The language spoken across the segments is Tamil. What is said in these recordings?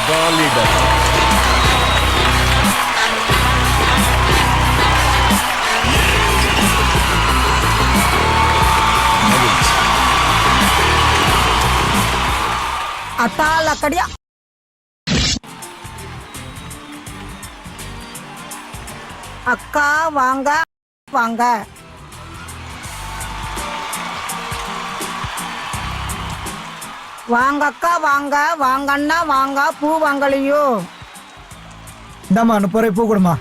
காலிடம். அத்தால கடியா அக்கா வாங்க வாங்க. வாங்க அக்கா வாங்க வாங்கண்ணா வாங்க. பூ வாங்கலையோ? இந்தாம்மா 30 ரூபாய் பூ கொடுமா.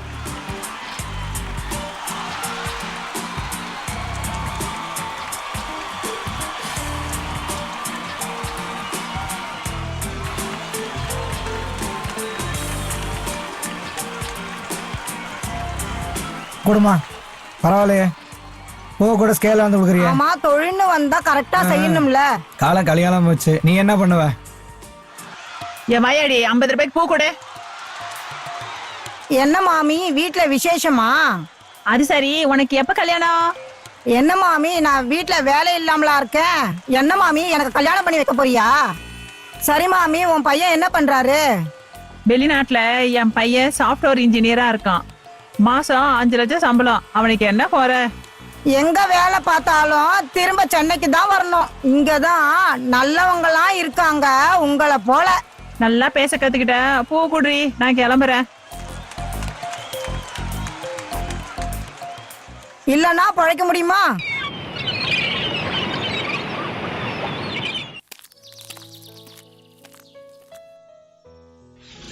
கொடுமா. பரவாயில்லையே, பூ கூட ஸ்கேல வந்து கொடுக்குறியா? ஆமா, தொழில்னு வந்தா கரெக்டா செய்யணும்ல. காலம் கல்யாணம் வச்சு நீ என்ன பண்ணுவ? என் வாயாடி 50 ரூபாய்க்கு பூ கொடு. என்ன மாமி, வீட்ல விசேஷமா? அது சரி, உனக்கு எப்ப கல்யாணம்? என்ன மாமி, நான் வீட்ல வேலை இல்லாமலா இருக்கேன்? என்ன மாமி, எனக்கு கல்யாணம் பண்ணி வைக்க போறியா? சரி மாமி, உன் பையன் என்ன பண்றாரு? வெளிநாட்டுல என் பையன் சாஃப்ட்வேர் இன்ஜினியரா இருக்கான். மாசம் 5 லட்சம் சம்பளம். அவனுக்கு என்ன போற? எங்க வேலை பார்த்தாலும் திரும்ப சென்னைக்கு தான் வரணும். இங்கதான் நல்லவங்கலாம் இருக்காங்க உங்களை போல. நல்லா பேச கத்துக்கிட்ட. பூ குடுறி, நான் கிளம்புறேன். இல்லன்னா பழைக்க முடியுமா?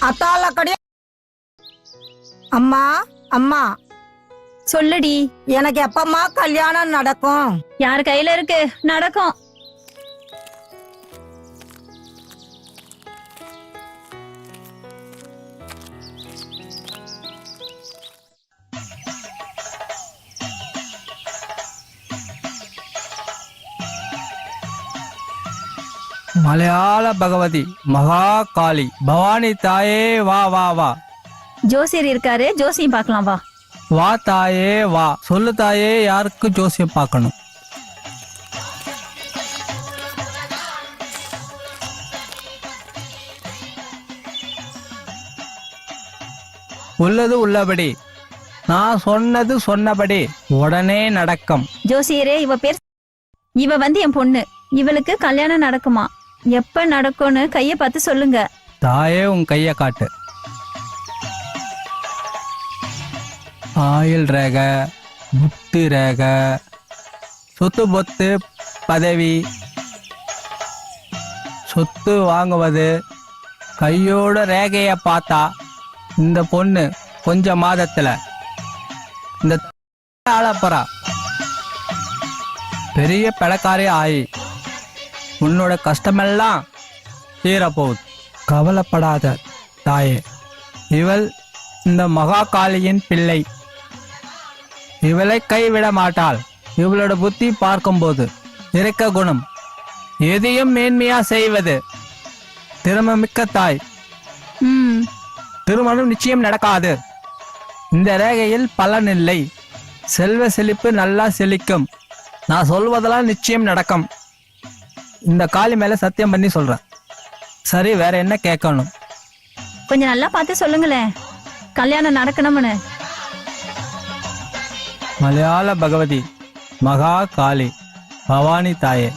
அத்தால கடியா. அம்மா அம்மா சொல்லுடி. எனக்கு எப்பமா கல்யாணம் நடக்கும்? யார் கையில இருக்கு? நடக்கும். மலையாள பகவதி மகா காளி பவானி தாயே வா வா வா. ஜோசியர் இருக்காரு, ஜோசியம் பார்க்கலாம் வா. வா தாயே வா. சொல்லு தாயே, யாருக்கு ஜோசியம் பார்க்கணும்? உள்ளது உள்ளபடி, நான் சொன்னது சொன்னபடி உடனே நடக்கும். ஜோசியரே, இவ வந்து என் பொண்ணு. இவளுக்கு கல்யாணம் நடக்குமா? எப்ப நடக்கும்னு கைய பார்த்து சொல்லுங்க. தாயே, உன் கைய காட்டு. ஆயில் ரேக, முட்டு ரேக, சொத்து பொத்து பதவி, சொத்து வாங்குவது, கையோட ரேகைய பார்த்தா இந்த பொண்ணு கொஞ்ச மாதத்துல இந்த ஆளப்பறா பெரிய பணக்காரி ஆயி உன்னோட கஷ்டமெல்லாம் தீரப்போகுது. கவலைப்படாத தாயே, இவள் இந்த மகா காளியின் பிள்ளை. இவளை கைவிட மாட்டாள். இவளோட புத்தி பார்க்கும்போது இறக்க குணம், எதையும் மேன்மையா செய்வது, திறமைமிக்க தாய். திருமணம் நிச்சயம் நடக்காது. இந்த ரேகையில் பலன் இல்லை. செல்வ செழிப்பு நல்லா செழிக்கும். நான் சொல்வதெல்லாம் நிச்சயம் நடக்கும். இந்த காளி மேல சத்தியம் பண்ணி சொல்றேன். சரி, வேற என்ன கேட்கணும்? கொஞ்சம் நல்லா பார்த்து சொல்லுங்களேன், கல்யாணம் நடக்கணும்னு. மலையாள பகவதி மகா காளி பவானி தாயே,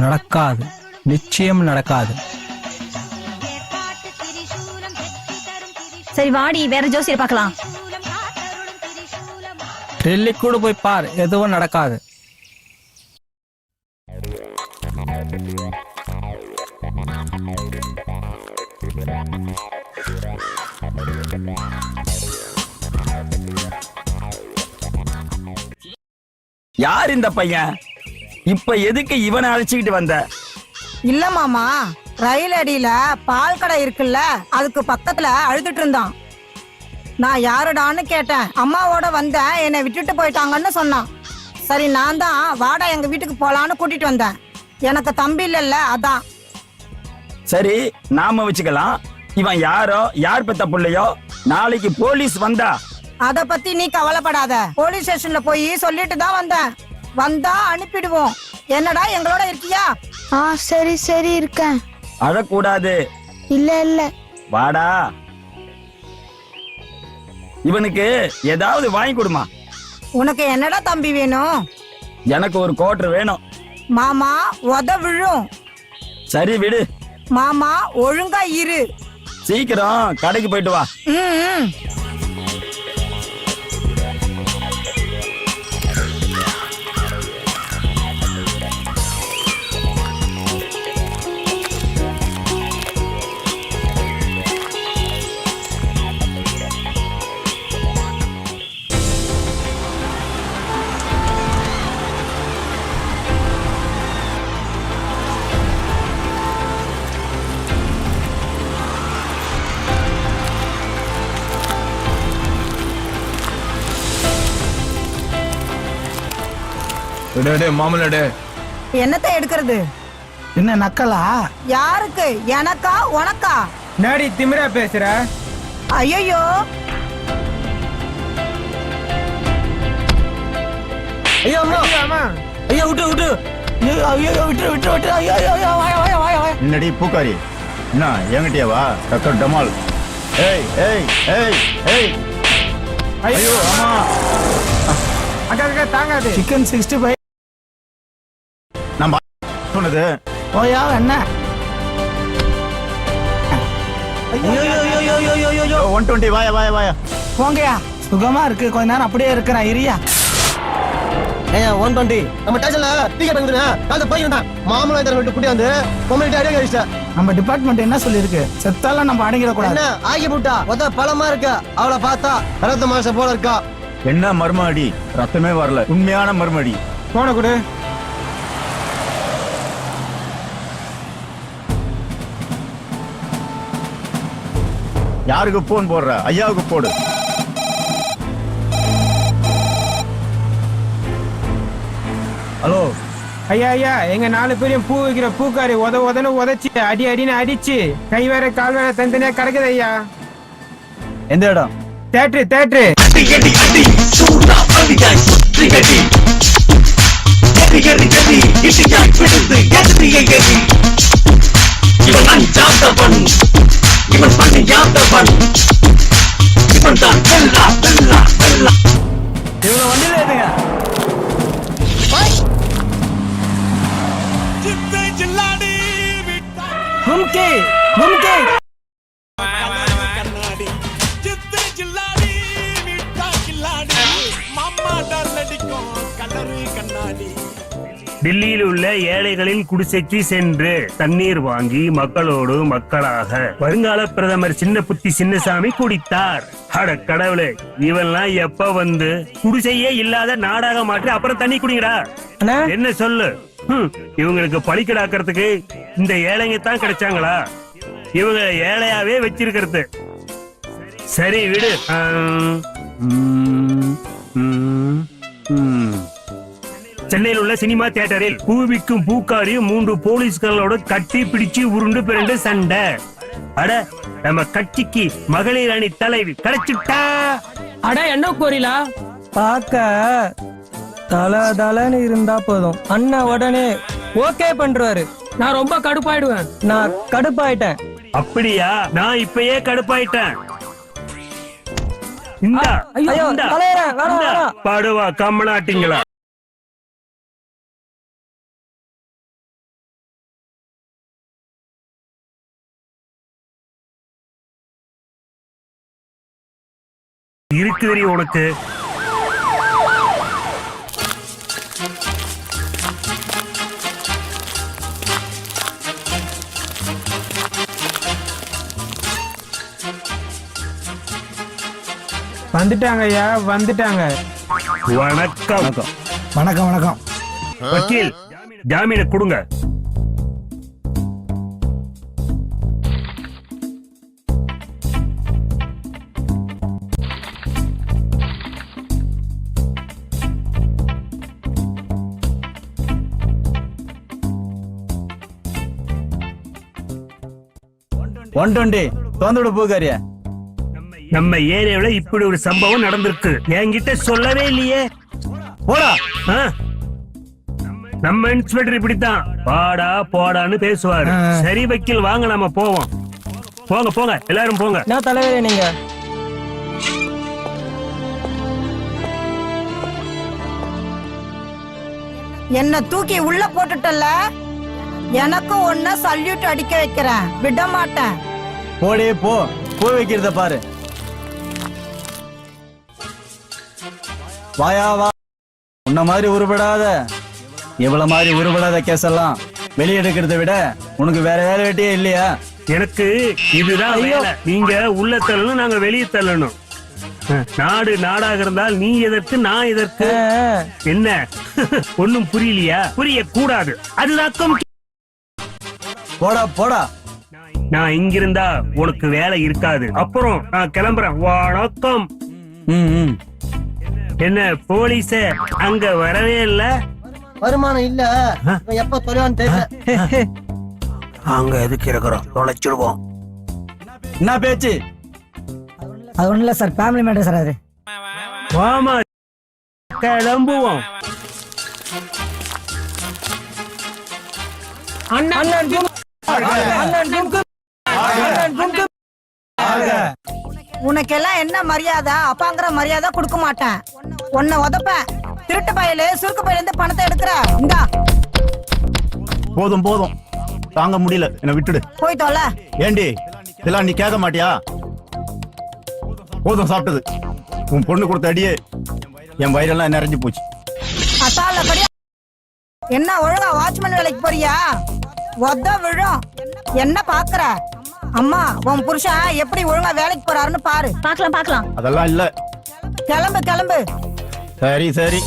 நடக்காது. நிச்சயம் நடக்காது. சரி வாடி, வேற ஜோசியர் பார்க்கலாம். டெல்லி கூட போய் பார், எதுவும் நடக்காது. யார் இந்த பையன்? இப்ப எதுக்கு இவனை அழைச்சிக்கிட்டு வந்த? இல்ல மாமா, ரயில் அடியில பால் கடை இருக்குல்ல, அதுக்கு பக்கத்துல அழுதுட்டு இருந்தான். நான் யாருடான்னு கேட்டேன். அம்மாவோட வந்தேன், என்னை விட்டுட்டு போயிட்டாங்கன்னு சொன்னான். சரி, நான் தான் வாடா எங்க வீட்டுக்கு போலான்னு கூட்டிட்டு வந்தேன். எனக்கு தம்பி இல்லைல்ல, அதான். சரி, நாம வச்சுக்கலாம். இவன் யாரோ, யார் பெத்த பிள்ளையோ, நாளைக்கு போலீஸ் வந்தா அத பத்தி நீ கவலைப்படாத. போலீஸ் ஸ்டேஷன்ல போய் சொல்லிட்டு தான் வந்தேன். வந்தா அனுப்பிடுவோம். என்னடா எங்களோட இருக்கியா? சரி சரி இருக்கேன். அழக்கூடாது. இல்ல இல்ல. வாடா. இவனுக்கு ஏதாவது வாங்கி கொடுமா. உனக்கு என்னடா தம்பி வேணும்? எனக்கு ஒரு கோட்டர் வேணும். மாமா உத விழும். சரி விடு. மாமா ஒழுங்கா இரு. சீக்கிரம் கடைக்கு போயிட்டு வா. ம். மாமலடு என்னத்தை எடுக்கிறது? என்ன நக்கலா? யாருக்கு? எனக்கா உனக்கா? நாடி திமிரா பேசுற? ஐயோ ஐயோ அம்மா ஆமா. ஐயோ விட்டு விட்டு ஐயோ விட்டு விட்டு விட்டு ஐயோ ஐயோ வாய வாய வாய வாய. என்னடி பூக்காரி, என்ன என்கிட்டயா வா? டக்கர் டமால். ஏய் ஏய் ஏய் ஏய். ஐயோ அம்மா. அக்கா அக்கா தாங்காது. சிக்கன் 65 நம்ம சொன்னது. ஓயா என்ன? ஐயோ ஐயோ ஐயோ ஐயோ ஐயோ ஐயோ 120 வாயா வாயா வாயா. போங்கயா. சுகமா இருக்கு, கொஞ்ச நேரம் அப்படியே இருக்கிறேன். இரியா. ஏய் 120 நம்ம ஸ்டேஷன்ல டிக்கெட் வாங்குறேன். காலைல போய் வந்தா மாமூலா இந்த வீட்டு குட்டி வந்து பொம்பளைட்ட அடிங்க அடிச்சா. நம்ம டிபார்ட்மெண்ட் என்ன சொல்லிருக்கு? செத்தால நம்ம அடங்கிட கூடாது. என்ன ஆகி போட்டா ஒத பழமா இருக்க. அவளை பார்த்தா ரத்த மாச போல இருக்கா. என்ன மர்மடி? ரத்தமே வரல, உண்மையான மர்மடி. போன கொடு. யாருக்கு போன் போடுற? ஐயாவுக்கு போடு. ஹலோ ஐயா ஐயா, எங்க 4 பேரையும் பூ வைக்கிற பூக்காரி உதன்னு உதைச்சு அடி அடின்னு அடிச்சு கை வேற கால் வேற தனித்தனியா கிடக்குது ஐயா. எந்த இடம்? Theatre theatre. இவங்க வண்டியில ஏத்துங்க. கும்கி கும்கி. டெல்லியில் உள்ள ஏழைகளின் குடிசைக்கு சென்று தண்ணீர் வாங்கி மக்களோடு மக்களாக வருங்கால பிரதமர் சின்ன புத்தி சின்னசாமி குடித்தார். அட கடவுளே, இவெல்லாம் எப்ப வந்து குடிசையே இல்லாத நாடாக மாற்றி அப்புறம் தண்ணி குடிங்கடா. என்ன சொல்லு? இவங்களுக்கு பழிக்கடாக்கிறதுக்கு இந்த ஏழைங்க தான் கிடைச்சாங்களா? இவங்க ஏழையாவே வச்சிருக்கிறது. சரி விடு. சென்னையில் உள்ள சினிமா தியேட்டரில் பூவிக்கும் பூக்காரியும் 3 போலீஸ்களோட கட்டி பிடிச்சு உருண்டு பிறண்டு சண்டை. அட நம்ம கட்சிக்கு மகளிர் அணி தலைவி கிடைச்சிட்டா. அட என்ன கோரிலா? பார்க்க தல தலன்னு இருந்தா போதும், அண்ணன் உடனே ஓகே பண்றாரு. நான் ரொம்ப கடுப்பாயிடுவேன். நான் கடுப்பாயிட்டேன். அப்படியா? நான் இப்பயே கடுப்பாயிட்டேன். இந்தா ஐயோ இந்தா, தலையற வேணாம் இந்தா. வேணாம். படுவா கம்மனாட்டிங்களா? இருக்குதுரி உனக்கு. வந்துட்டாங்க ஐயா, வந்துட்டாங்க. வணக்கம். வணக்கம் வணக்கம். வக்கீல், ஜாமீனை கொடுங்க. ஒன் டுவெண்ட்டி தோந்துடு பூக்காரிய. நம்ம ஏரியாவுல இப்படி ஒரு சம்பவம் நடந்திருக்கு, என்கிட்ட சொல்லவே இல்லையே. போடா. ஆ? நம்ம இன்ஸ்பெக்டர் இப்படித்தான் பாடா போடான்னு பேசுவாரு. சரி வக்கீல், வாங்க நம்ம போவோம். போங்க போங்க எல்லாரும் போங்க. நான் தலைவரே நீங்க. என்ன தூக்கி உள்ள போட்டுட்டல, எனக்கும் ஒன்ன சல்யூட் அடிக்க வைக்கிறேன், விட மாட்டேன். போடே போ, போய் வைக்கிறத பாரு. வாயா வா. உன்ன மாதிரி உருப்படாத, இவ்வளவு மாதிரி உருப்படாத கேஸ் எல்லாம் வெளியே எடுக்கிறத விட உனக்கு வேற வேலை வெட்டியே இல்லையா? எனக்கு இதுதான் வேலை. நீங்க உள்ள தள்ளணும், நாங்க வெளியே தள்ளணும். நாடு நாடாக இருந்தால் நீ எதற்கு நான் எதற்கு? என்ன ஒண்ணும் புரியலையா? புரிய கூடாது, அதுதான். போடா போடா. நான் இங்கிருந்தா உனக்கு வேலை இருக்காது. அப்புறம் நான் கிளம்புறேன். வணக்கம். என்ன போலீஸ அங்க வரவே இல்ல? வருமானம் இல்ல, இவன் எப்ப தொலைவான்னு தெரியல. அங்க எதுக்கு இருக்கிறோம், தொலைச்சிடுவோம். என்ன பேச்சு? அது ஒண்ணு இல்ல சார், ஃபேமிலி மேட்டர் சார். அது வாமா கிளம்புவோம். உனக்கெல்லாம் என்ன மரியாதை? அப்பாங்கிற மரியாதை கொடுக்க மாட்டேன். உன்னை உதப்பேன். திருட்டு பையில சுருக்கு பையில இருந்து பணத்தை எடுக்கிற. இந்தா போதும் போதும், தாங்க முடியல, என்ன விட்டுடு. போய் தொலை. ஏண்டி இதெல்லாம் நீ கேட்க மாட்டியா? போதும் சாப்பிட்டது. உன் பொண்ணு கொடுத்த அடியே என் வயிறெல்லாம் நிறைஞ்சு போச்சு. அத்தால படியா என்ன ஒழுங்கா வாட்ச்மேன் வேலைக்கு போறியா? ஒத்த விழும். என்ன பாக்குற? அம்மா, உன் புருஷன் எப்படி ஒழுங்கா வேலைக்கு போறாருன்னு பாரு. பார்க்கலாம் பார்க்கலாம். அதெல்லாம் இல்ல. கிளம்பு கிளம்பு. சரி சரி.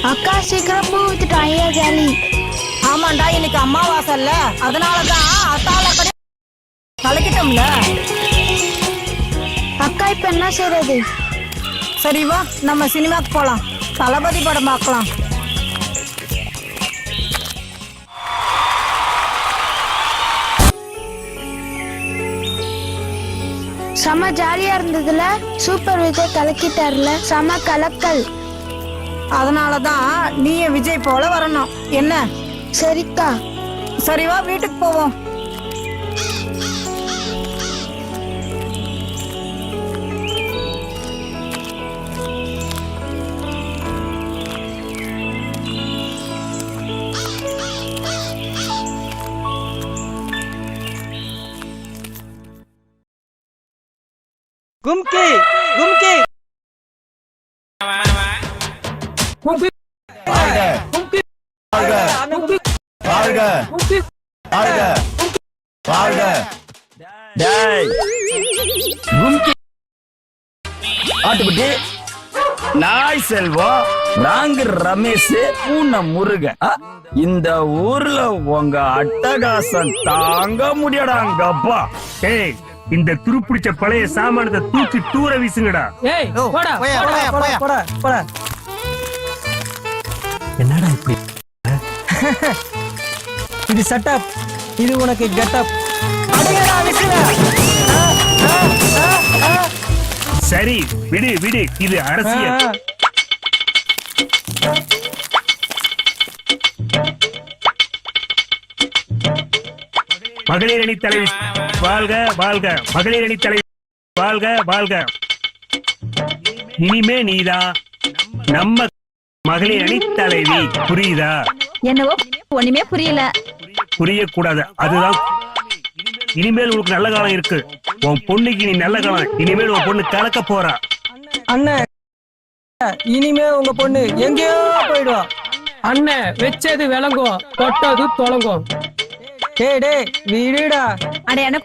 அக்கா சீக்கிரம் பூ வித்துட்டோம், ஐயா ஜாலி. ஆமாண்டா, இன்னைக்கு அம்மாவாசல்ல, அதனாலதான் அத்தால படி கலக்கிட்டோம்ல. அக்கா இப்ப என்ன செய்யறது? சரி வா, நம்ம சினிமாக்கு போலாம். தளபதி படம் பார்க்கலாம். செம ஜாலியா இருந்ததுல. சூப்பர் விஜய் கலக்கிட்டார்ல, செம கலக்கல். அதனாலதான் நீ விஜய் போல வரணும். என்ன? சரிக்கா. சரி வா, வீட்டுக்கு போவோம். கும்கி கும்கி ஆட்டுக்குட்டி, நாய் செல்வம், நாங்க ரமேஷ், பூனை முருகன். இந்த ஊர்ல உங்க அட்டகாசம் தாங்க முடியாடாங்கப்பா. ஏய், இந்த துருப்பிடிச்ச பழைய சாமானத்தை தூக்கி தூர வீசுங்கடா. என்னடா இப்படி? இது செட்டப், இது உனக்கு கெட்டப். சரி விடு விடு, இது அரசியல். மகளிர் அணி தலைவி வாழ்க வாழ்க. மகளிர் அணி தலைவி வாழ்க வாழ்க. இனிமே நீதான் நம்ம மகளிர் அணி தலைவி. புரியுதா? என்னவோ ஒண்ணுமே புரியல. புரியக்கூடாது, அதுதான். இனிமேல் உனக்கு நல்ல காலம் இருக்கு. உன் பொண்ணுக்கு நீ நல்ல காலம். இனிமேல் உன் பொண்ணு கலக்க போறா. அண்ணன் இனிமே உங்க பொண்ணு எங்கேயோ போயிடுவா. அண்ணன் வச்சது விளங்கும், தொட்டது தொலங்கும். டேய் விடுடா. அட என்ன,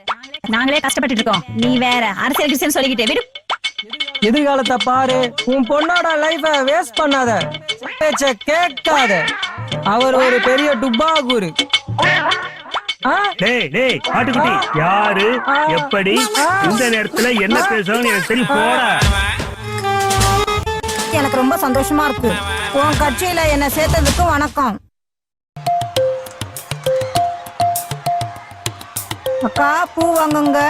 நாங்களே கஷ்டப்பட்டு இருக்கோம், நீ வேற அரசியல் கிறிஸ்டியன் சொல்லிக்கிட்டே விடு. எதிர்காலத்தை பாரு. உன் பொண்ணோட லைஃப வேஸ்ட் பண்ணாத, பேச்ச கேட்காத. அவர் ஒரு பெரிய டுப்பாகூரு. டேய் ஆட்டுக்குட்டி, யாரு எப்படி இந்த நேரத்துல என்ன பேசணும்னு எனக்கு தெரியும். போடா. எனக்கு ரொம்ப சந்தோஷமா இருக்கு. உன் கட்சியில என்ன சேர்த்ததுக்கு வணக்கம். அக்கா பூ வாங்குங்க.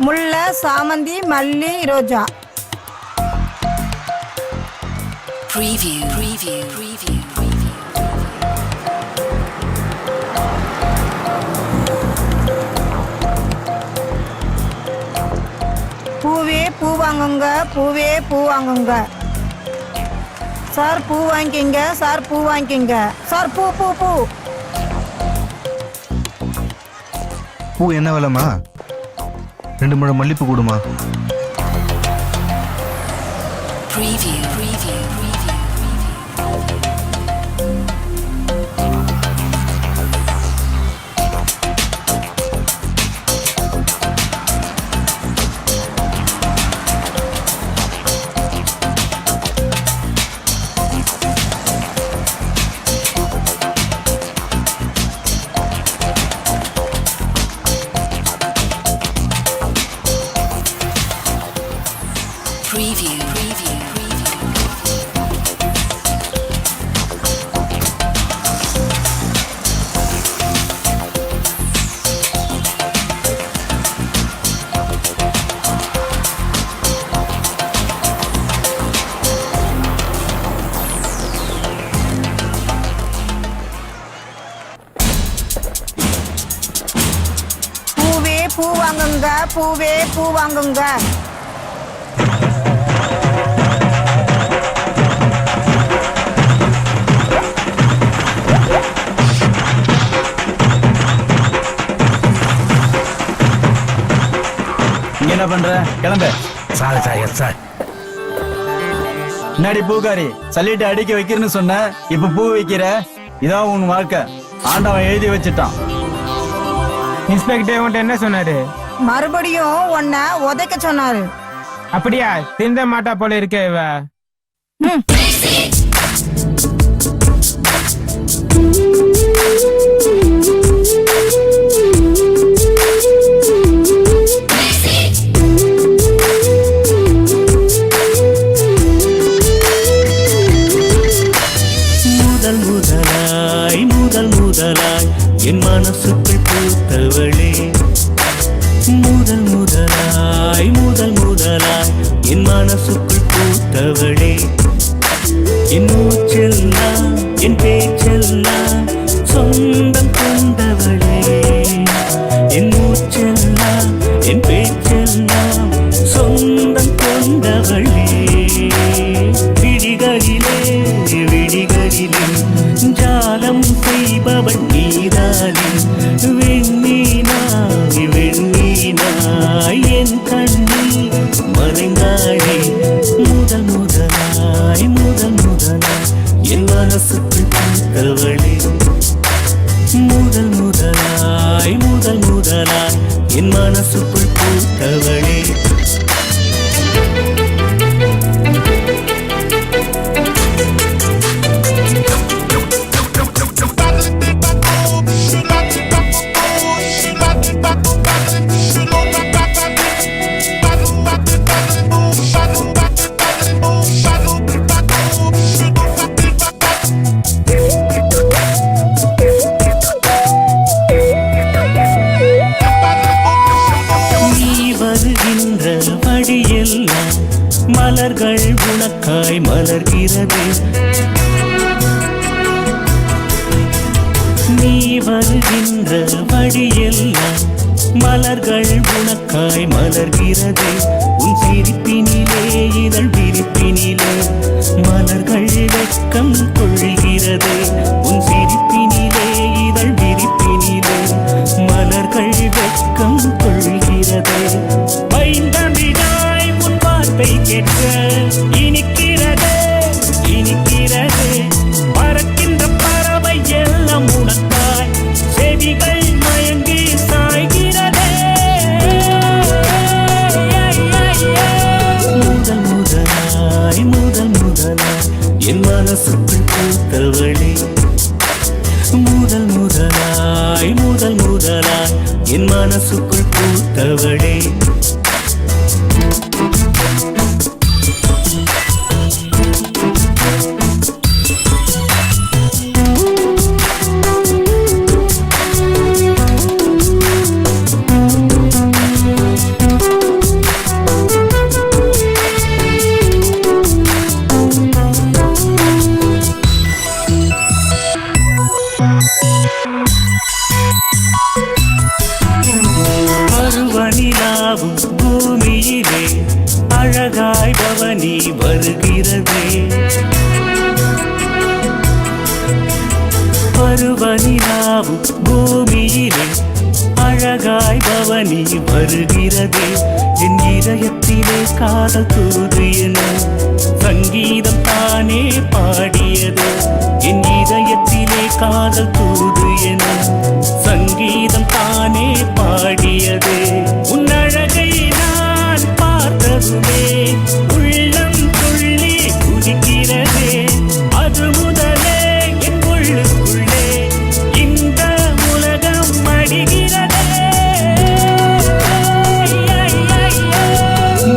முல்லை, சாமந்தி, மல்லி, ரோஜா. பூவே பூ வாங்குங்க, பூவே பூ வாங்குங்க. சார் பூ வாங்கிக்கிங்க, சார் பூ வாங்கிக்கிங்க. சார் பூ பூ பூ பூ என்ன விலைமா? 2 முழம் மல்லிப்பூ கொடுமா. பூ வாங்குங்க, பூவே பூ வாங்குங்க. இங்க என்ன பண்ற? கிளம்பு. சார் முன்னாடி பூக்காரி சொல்லிட்டு அடிக்க வைக்கிறேன்னு சொன்ன, இப்ப பூ வைக்கிற. இதான் உன் வாழ்க்கை. ஆண்டவன் எழுதி வச்சுட்டான். இன்ஸ்பெக்டர் உன்ட்ட என்ன சொன்னாரு? மறுபடியும் உன்னை உதைக்க சொன்னாரு. அப்படியா? திருந்த மாட்டா போல இருக்க இவ. முதலாய் என் மனசுக்குள் பூத்தவளே. முதல் முதலாய் என் மனசுக்குள் பூத்தவளே. என் மூச்செல்லாம் என் பேச்செல்லாம் சொந்தம் கொண்டவளே. என் மூச்செல்லாம் என் பேச்செல்லாம் சொந்தம் கொண்டவளே. விழிகளிலே ஜாலம் செய்பவள் நீதானே. வெண்ணீனாய் என் கண்ணீர் மறைந்தாளே. முதல் முதலாய் என் மனசுக்குள் பூத்தவளே. முதல் முதலாய் என் மனசுக்குள் பூத்தவளே. மலர்கள் உனக்காய் மலர்கிறது. நீ வருகின்ற வழியெல்லாம் மலர்கள் உனக்காய் மலர்கிறதே உன் சிரிப்பினிலே இதழ் விரிப்பினிலே மலர்கள் வெட்கம் கொள்கிறதே உன் சிரிப்பினிலே இதழ் விரிப்பினிலே மலர்கள் வெட்கம் கொள்கிறதே பைந்தமிழாய் உன் வார்த்தை கேட்க இனிக்கிறதே இனிக்கிறதே பறக்கின்ற பறவை எல்லாம் உனக்காய் செவிகள் மயங்கி சாய்கிறதே முதல் முதலாய் முதல் முதலாய் என் மனசுக்குள் பூத்தவளே முதல் முதலாய் முதல் முதலாய் என் மனசுக்குள் பூத்தவளே பருவநிலாவும் பூமியிலே அழகாய் பவனி வருகிறதே பருவநிலாவும் பூமியிலே அழகாய் பவனி வருகிறதே என் இதயத்திலே காதல் தூது என சங்கீதம் தானே பாடியது என் இதயத்திலே காதல் தூது என சங்கீதம் தானே பாடியது உன் அழகை நான் பார்த்ததுமே உள்ளம் துள்ளி குதிக்கிறதே அது முதலே என் உள்ளுக்குள்ளே இந்த உலகம் மடிகிறதே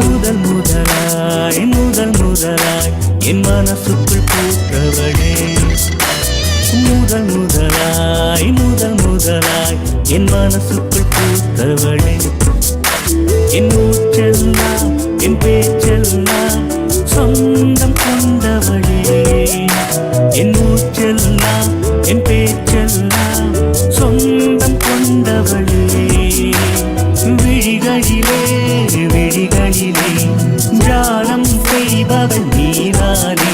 முதல் முதலாய் முதல் முதலாய் என் மனசுக்குள் பூத்தவளே முதல் முதலாய் முதல் முதலாய் என் மனசுக்குள் பூத்தவளே என் மூச்செல்லாம் என் பேச்செல்லாம் சொந்தம் கொண்டவளே என் மூச்செல்லாம் என் பேச்செல்லாம் சொந்தம் கொண்டவளே விழிகளிலே விழிகளிலே ஜாலம் செய்பவள் நீதானே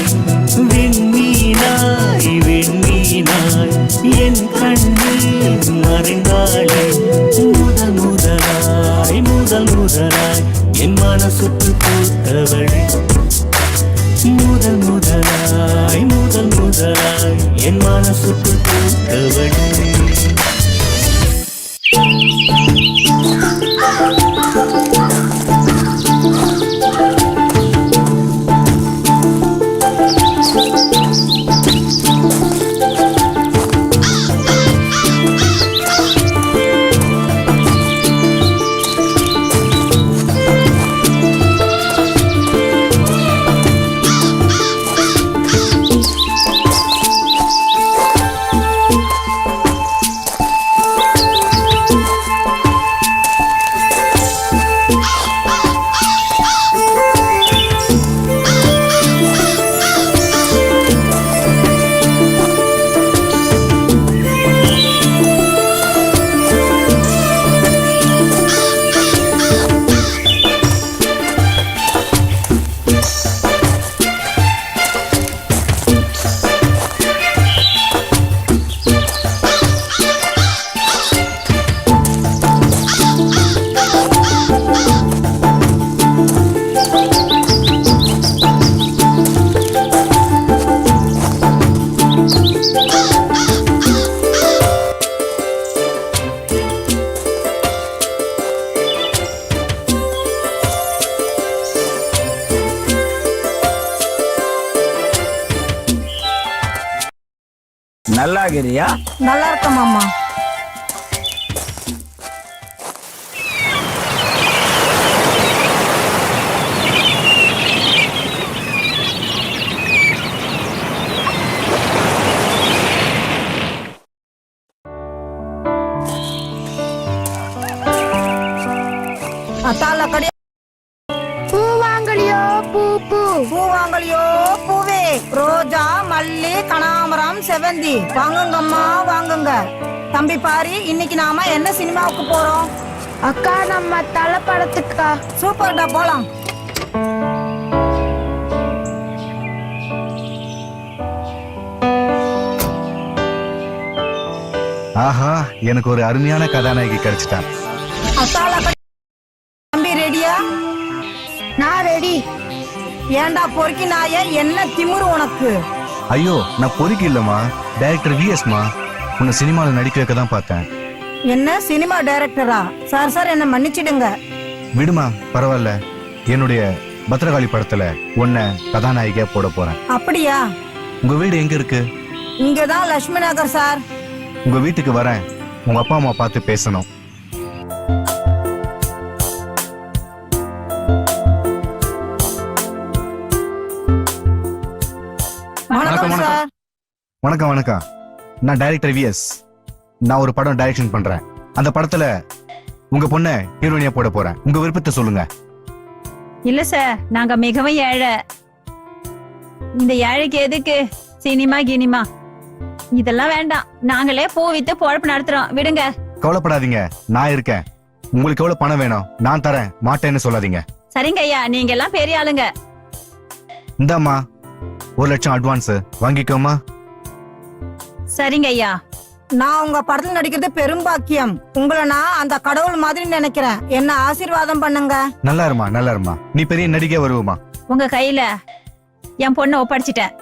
வெண்ணீனாய் வெண்ணீனாய் என் கண்ணில் மறைந்தாளே முதல் முதலாய் முதல் முதலாய் என் மனசுக்குள் பூத்தவளே முதல் முதலாய் முதல் முதலாய் என் மனசுக்குள் பூத்தவளே நல்லா இருக்கிறியா? நல்லா இருக்க மாமா. அத்தால கடி பூ வாங்கலையோ பூ பூ பூ வாங்கலையோ பூவே, ரோஜா மல்லி கனகாமரம் செவந்தி வாங்குங்கம்மா வாங்குங்க. தம்பி பாரி, இன்னைக்கு நாம என்ன சினிமாவுக்கு போறோம்? அக்கா நம்ம தலை படத்துக்கா. சூப்பர்டா, போலாம். ஆஹா, எனக்கு ஒரு அருமையான கதாநாயகி கிடைச்சிட்டான். அத்தாள தம்பி ரெடியா? நான் ரெடி. ஏன்டா பொறுக்கி நாயே, என்ன திமிரு உனக்கு? ஐயோ, நான் பொறுக்கி இல்லம்மா, டைரக்டர் விஎஸ்மா. உன்னை சினிமாவில் நடிக்க வைக்க தான் பார்த்தேன். என்ன சினிமா டைரக்டரா? சார் என்ன மன்னிச்சிடுங்க. விடுமா, பரவாயில்ல. என்னுடைய பத்ரகாளி படத்துல உன்னை கதாநாயகியா போட போறேன். அப்படியா? உங்க வீடு எங்க இருக்கு? இங்கதான் லட்சுமி நகர் சார். உங்க வீட்டுக்கு வரேன். உங்க அப்பா அம்மா பார்த்து பேசணும். வணக்கம் சார். வணக்கம் வணக்கம். நான் டைரக்டர் விஎஸ். நான் ஒரு படம் டைரக்ஷன் பண்றேன். அந்த படத்துல உங்க பொண்ணை ஹீரோயினியா போட போறேன். உங்க விருப்பத்தை சொல்லுங்க. இல்ல சார், நாங்க மிகவும் ஏழை. இந்த ஏழைக்கு எதுக்கு சினிமா கினிமா இதெல்லாம் வேண்டாம். நாங்களே பூ வித்து பொழப்பு நடத்துறோம், விடுங்க. கவலைப்படாதீங்க, நான் இருக்கேன். உங்களுக்கு எவ்வளவு பணம் வேணும் நான் தரேன், மாட்டேன்னு சொல்லாதீங்க. சரிங்க ஐயா, நீங்க எல்லாம் பெரிய ஆளுங்க. இந்தாம்மா 1,00,000 அட்வான்ஸ் வாங்கிக்கோமா. சரிங்க ஐயா. நான் உங்க படத்துல நடிக்கிறது பெரும் பாக்கியம். உங்களை நான் அந்த கடவுள் மாதிரி நினைக்கிறேன். என்ன ஆசீர்வாதம் பண்ணுங்க. நல்லா இருமா, நல்லா இருமா. நீ பெரிய நடிகை வருவமா. உங்க கையில என் பொண்ணை ஒப்படைச்சிட்டேன்.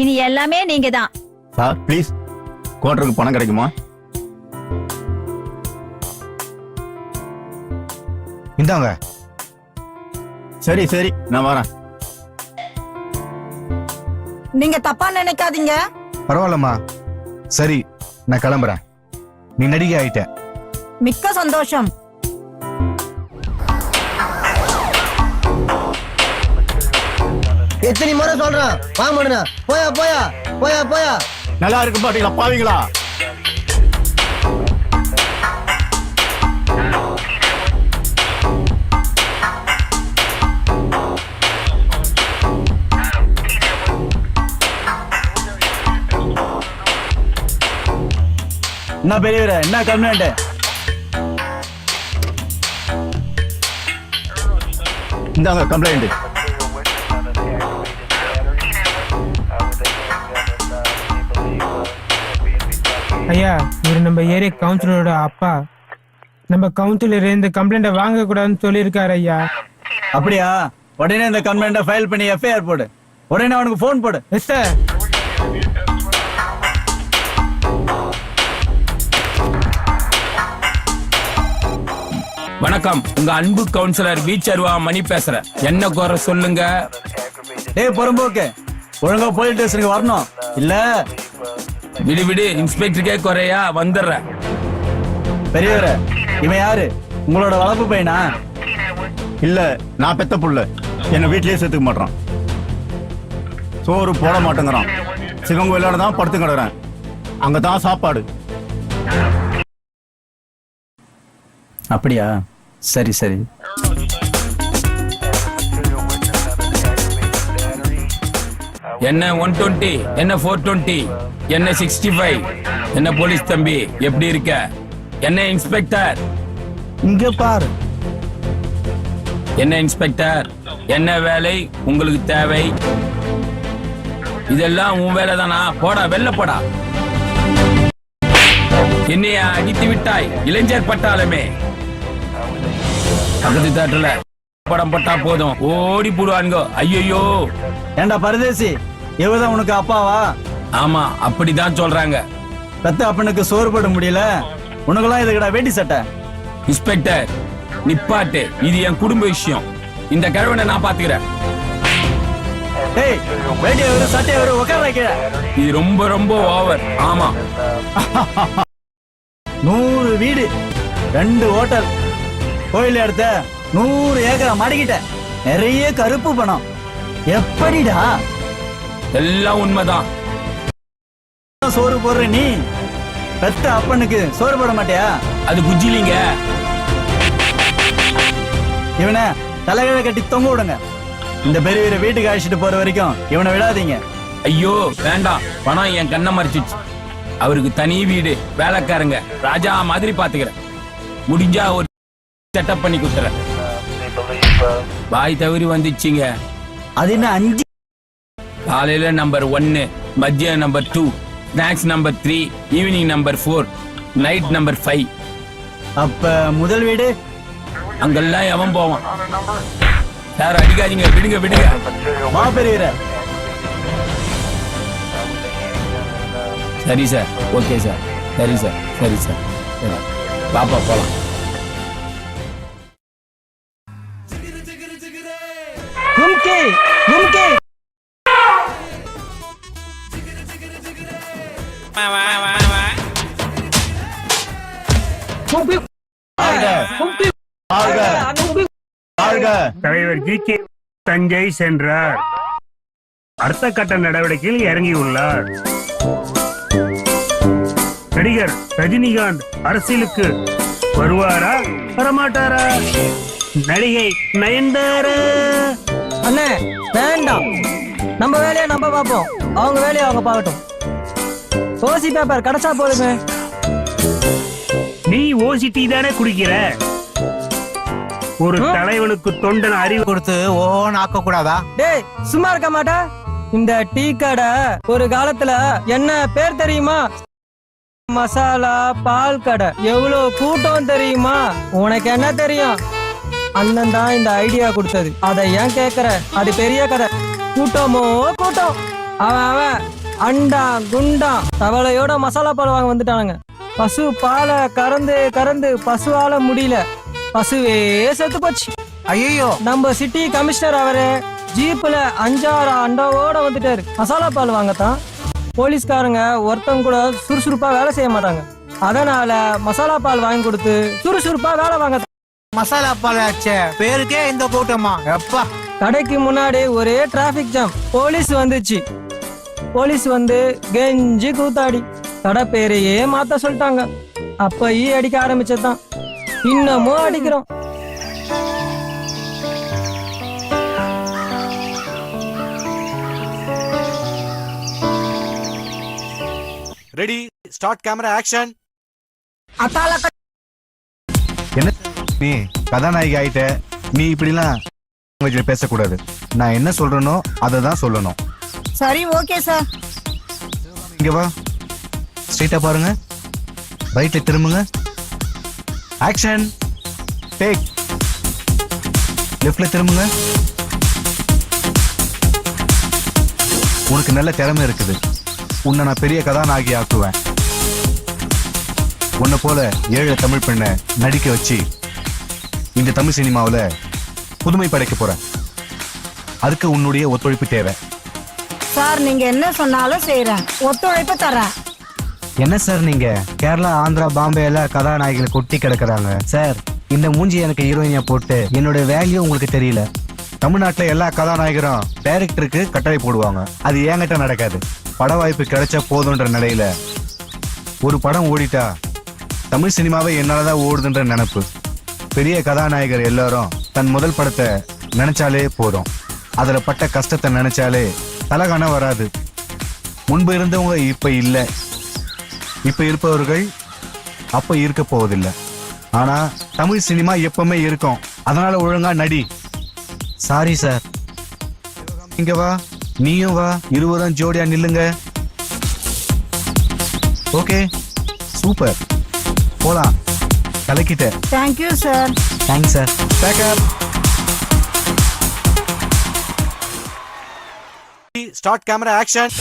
இனி எல்லாமே நீங்க தான். சார் ப்ளீஸ், குவார்டருக்கு பணம் கிடைக்குமா? இந்தாங்க. சரி சரி, நான் வரேன். நீங்க தப்பா நினைக்காதீங்க. பரவாயில்லம்மா. சரி, நான் கிளம்புறேன். நீ நடிகை ஆயிட்ட. மிக்க சந்தோஷம். எத்தனை முறை சொல்றேன், வாங்க மாட்டேனா? போயா போயா போயா போயா. நல்லா இருக்கு பாத்தீங்களா பாவீங்களா? என்ன பெரியவர, என்ன கம்ப்ளைண்ட்? இந்தாங்க கம்ப்ளைண்ட். ஐயா, இவர் நம்ம ஏரியா கவுன்சிலரோட அப்பா. நம்ம கவுன்சிலர் இந்த கம்ப்ளைண்ட வாங்க கூடாதுன்னு சொல்லியிருக்காரு ஐயா. அப்படியா? உடனே இந்த கம்ப்ளைண்ட ஃபைல் பண்ணி எஃப்ஐஆர் போடு. உடனே அவனுக்கு போன் போடு. Yes sir. வணக்கம், உங்க அன்பு கவுன்சிலர் வீச்சருவா மணி பேசுறேன். என்ன குறை சொல்லுங்க. டேய் புறம்போக்கு, ஒழுங்கா போலீஸ் ஸ்டேஷனுக்கு வரணும். இல்ல விடு விடு, இன்ஸ்பெக்டருக்கே குறையா, வந்துடுறேன். பெரியவர, இவன் யாரு? உங்களோட வளர்ப்பு பையனா? இல்ல, நான் பெத்த புள்ள. என்ன வீட்லயே சேர்த்துக்க மாட்டான். சோறு போட மாட்டேங்கிறான். சிவன் கோயிலால தான் படுத்து கிடக்குறேன். அங்கதான் சாப்பாடு. அப்படியா? சரி சரி. என்ன 120, என்ன 420, என்ன 65, என்ன போலீஸ் தம்பி எப்படி இருக்க? என்ன இன்ஸ்பெக்டர்? இங்க பாரு. என்ன இன்ஸ்பெக்டர், என்ன வேலை உங்களுக்கு தேவை? இதெல்லாம் உன் வேலை தானா? போடா, வெளில போடா. என்னையா அடித்து விட்டாய் இளைஞர் பட்டாலுமே. பக்கத்து தேட்டர்ல படம் பட்டா போதும் ஓடி போடுவானுங்க. ஐயோ. ஏண்டா பரதேசி, இவதான் உனக்கு அப்பாவா? ஆமா, அப்படிதான் சொல்றாங்க. பெத்த அப்பனுக்கு சோறு போட முடியல, உனக்கெல்லாம் இதுக்கடா வேட்டி சட்டை? இன்ஸ்பெக்டர் நிப்பாட்டு, இது என் குடும்ப விஷயம். இந்த கிழவனை நான் பாத்துக்கிறேன். டேய், வேட்டி அவரு சட்டை அவரு உட்கார வைக்கிற. இது ரொம்ப ரொம்ப ஓவர். ஆமா. 100 வீடு, 2 ஹோட்டல், கோயில் எடுத்த 100 ஏக்கரை மடக்கிட்ட, நிறைய கருப்பு பணம். எப்படிடா? எல்லாம் உண்மைதான். சோறு போடுற நீ பெத்த அப்பனுக்கு சோறு போட மாட்டியா? அது குஜிலிங்க. இவனை தலைகளை கட்டி தொங்க விடுங்க. இந்த பெரியவரை வீட்டுக்கு அழைச்சிட்டு போற வரைக்கும் இவனை விடாதீங்க. ஐயோ வேண்டாம், பணம் என் கண்ணை மறைச்சிச்சு. அவருக்கு தனி வீடு, வேலைக்காரங்க, ராஜா மாதிரி பாத்துக்கிறேன். முடிஞ்சா ஒரு செட்டப் பண்ணி குத்துறேன். பாய் தவறி வந்துச்சுங்க. அது என்ன 5? காலையில நம்பர் 1, மத்தியம் number 2, snacks number 3, evening number 4, night number 5. அப்ப முதல் வீடு அங்கெல்லாம் எவன் போவான்? சார் அடிக்காதீங்க, விடுங்க விடுங்க. மா பெரியற. சரி சார், ஓகே சார், சரி சார், சரி சார், சரி பாப்பா போலாம். கும்கி கும்கி தலைவர் ஜி.கே. தஞ்சை சென்றார். அடுத்த கட்ட நடவடிக்கையில் இறங்கியுள்ளார். நடிகர் ரஜினிகாந்த் அரசியலுக்கு வருவாரா வரமாட்டாரா? நடிகை நயன்தாரா? அண்ணே வேண்டாம், நம்ம வேலையை நம்ம பார்ப்போம், அவங்க வேலையை அவங்க பார்க்கட்டும். ஓசி பேப்பர் கிடைச்சா போதுமே. நீ ஓசிட்டி தானே குடிக்கிற? ஒரு தலைவனுக்கு தொண்டன் அறிவு கொடுத்து ஓன்னு ஆக்க கூடாதா? டேய் சும்மா இருக்க மாட்டா? இந்த டீ கடை ஒரு காலத்துல என்ன பேர் தெரியுமா? மசாலா பால் கடை. எவ்வளவு கூட்டம் தெரியுமா? உனக்கு என்ன தெரியும்? அண்ணன் தான் இந்த ஐடியா கொடுத்தது. அதை ஏன் கேக்குற? அது பெரிய கதை. கூட்டமோ கூட்டம். அவன் அண்டா குண்டா தவளையோட மசாலா பால் வாங்க வந்துட்டானுங்க. பசு பாலை கறந்து கறந்து பசுவால முடியல, பசுவே செத்து போச்சு. ஐயோ, நம்ம சிட்டி கமிஷனர் அவரு ஜீப்ல 5-6 அண்டாவோட வந்துட்டாரு மசாலா பால் வாங்கத்தான். போலீஸ்காரங்க ஒருத்தங்க கூட சுறுசுறுப்பா வேலை செய்ய மாட்டாங்க. அதனால மசாலா பால் வாங்கி கொடுத்து சுறுசுறுப்பா வேலை வாங்க. மசாலா பால் ஆச்சே, பேருக்கே இந்த கூட்டமா? எப்பா கடைக்கு முன்னாடி ஒரே டிராபிக் ஜாம். போலீஸ் வந்துச்சு. போலீஸ் வந்து கெஞ்சி கூத்தாடி கடை பேரையே மாத்த சொல்லிட்டாங்க. அப்ப அடிக்க ஆரம்பிச்சதுதான். இன்னமும் அடிக்கிறோம். Ready, start, camera, action. என்ன நீ கதாநாயகி ஆயிட்ட, நீ இப்படிலாம் பேசக்கூடாது. நான் என்ன சொல்றேனோ அதை தான் சொல்லணும். சரி, ஓகே சார். இங்க வா, ஸ்ட்ரைட்டா பாருங்க, ரைட்ல திரும்புங்க, ஆக்ஷன், டேக், லெஃப்ட்ல திரும்புங்க. உனக்கு நல்ல திறமை இருக்குது, உன்னை நான் பெரிய கதாநாயகி ஆக்குவேன். உன்னை போல 7 தமிழ் பெண்ணை நடிக்க வச்சு இந்த தமிழ் சினிமாவில் புதுமை படைக்க போறேன். அதுக்கு உன்னுடைய ஒத்துழைப்பு தேவை. சார், நீங்க என்ன சொன்னாலும் செய்யறேன், ஒத்துழைப்பு தரேன். என்ன சார் நீங்க கேரளா, ஆந்திரா, பாம்பேல கதாநாயகிகள் கொட்டி கிடக்குறாங்க சார். இந்த மூஞ்சி எனக்கு ஹீரோயினா போட்டு என்னோட வேல்யூ உங்களுக்கு தெரியல. தமிழ்நாட்டுல எல்லா கதாநாயகரும் டைரக்டருக்கு கட்டளை போடுவாங்க. அது என்கிட்ட நடக்காது. பட வாய்ப்பு கிடைச்சா போதுன்ற நிலையில ஒரு படம் ஓடிட்டா தமிழ் சினிமாவே என்னாலதான் ஓடுதுன்ற நினைப்பு. பெரிய கதாநாயகர் எல்லாரும் தன் முதல் படத்தை நினைச்சாலே போதும். அதுல பட்ட கஷ்டத்தை நினைச்சாலே தலகான வராது. முன்பு இருந்தவங்க இப்ப இல்ல, இப்ப இருப்பவர்கள் அப்ப இருக்க போவதில்லை. ஆனா தமிழ் சினிமா எப்பவுமே இருக்கும். அதனால ஒழுங்கா நடி. Sorry sir. இங்க வா, நீயும் வா, 20 ஜோடியா நில்லுங்க. ஓகே, சூப்பர், போலாம். கலக்கிட்ட. Thank you sir. Thanks sir. Pack up. Start, camera, action.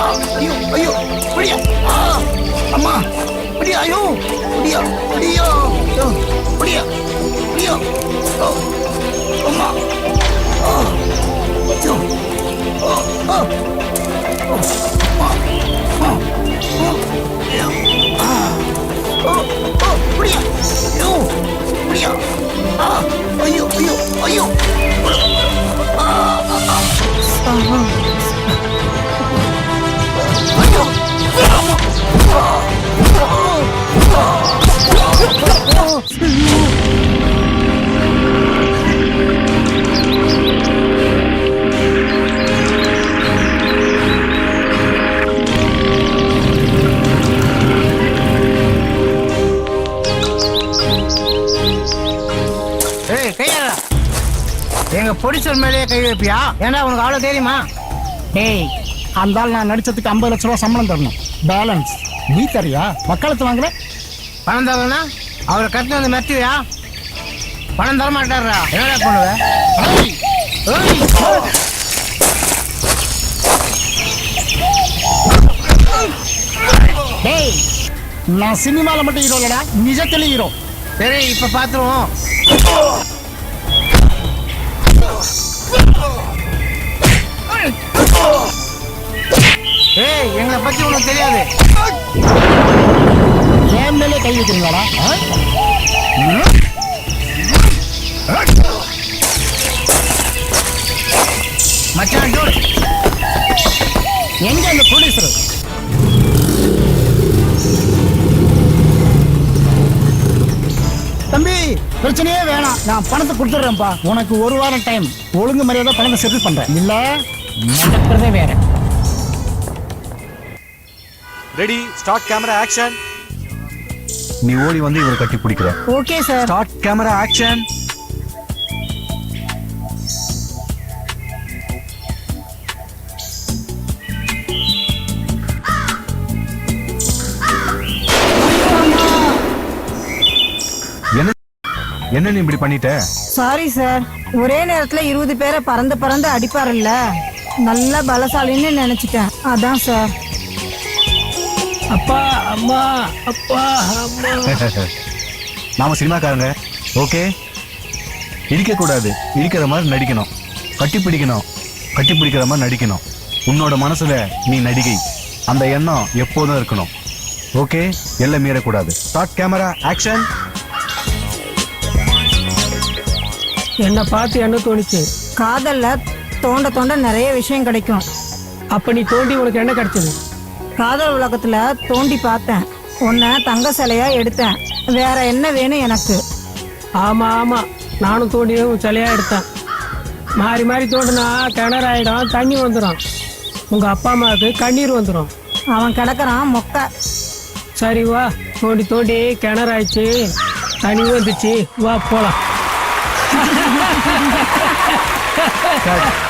ஐயோ ஐயோ முடியா அம்மா முடியா ஐயோ முடியா முடியா முடியா முடியா அம்மா ஐயோ முடியா ஐயோ முடியா ஐயோ ஐயோ ஐயோ எங்க பொடிச்சல் மேலேயே கை வைப்பியா? ஏன்னா உனக்கு அவ்வளவு தெரியுமா? டேய் அந்த ஆள் நான் நடிச்சதுக்கு 50 லட்ச ரூபா சம்பளம் தரணும். பேலன்ஸ் நீ தரியா? வக்காலத்து வாங்குற? பணம் தரலன்னா அவரை கட்டி வந்து மெத்துவியா? பணம் தர மாட்டாரா? என்னடா பண்ணுவ? டேய் நான் சினிமால மட்டும் ஹீரோ இல்லடா, நிஜத்துல ஹீரோ. சரி இப்ப பாத்துருவோம். ஏய் எங்களை பத்தி உனக்கு தெரியாது. என் மேலே கை வைக்கிறீங்களாடா? மச்சான் டூட் எங்க அந்த போலீஸ்? தம்பி பிரச்சனையே வேணாம், நான் பணத்தை கொடுத்துட்றேன்ப்பா. உனக்கு 1 வாரம் டைம். ஒழுங்கு மரியாதை பணத்தை செட்டில் பண்றேன், இல்ல நடக்கிறதே வேற. Ready, start camera action. நீ ஓடி வந்து இவரை கட்டி பிடிக்கிற. Okay sir. Start camera action. என்ன நீ இப்படி பண்ணிட்ட? சாரி சார், ஒரே நேரத்துல 20 பேரை பறந்து பறந்து அடிப்பாருல்ல, நல்ல பலசாலின்னு நினைச்சிட்டேன், அதான் சார். அப்பா அம்மா அப்பா அம்மா. நாம சினிமாக்காரங்க, ஓகே? இடிக்க கூடாது, இடிக்கிற மாதிரி நடிக்கணும். கட்டி பிடிக்கணும், கட்டி பிடிக்கிற மாதிரி நடிக்கணும். உன்னோட மனசுல நீ நடிகை, அந்த எண்ணம் எப்போதும் இருக்கணும். ஓகே, எல்லாம் மீறக்கூடாது. Start camera action. என்ன பார்த்து என்ன தோணுச்சு? காதல்ல தோண்ட தோண்ட நிறைய விஷயம் கிடைக்கும். அப்ப நீ தோண்டி உனக்கு என்ன கிடைச்சது? காதல் உலகத்துல தோண்டி பார்த்தேன், உன்னை தங்க சிலையா எடுத்தேன். வேற என்ன வேணும் எனக்கு? ஆமா ஆமா, நானும் தோண்டி சிலையா எடுத்தேன். மாறி மாறி தோண்டினா கிணறு ஆயிடும், தண்ணி வந்துடும். உங்க அப்பா அம்மாவுக்கு கண்ணீர் வந்துடும். அவன் கிடக்குறான் மொக்க. சரி வா, தோண்டி தோண்டி கிணறு ஆயிடுச்சு, தண்ணி வந்துச்சு, வா போலாம்.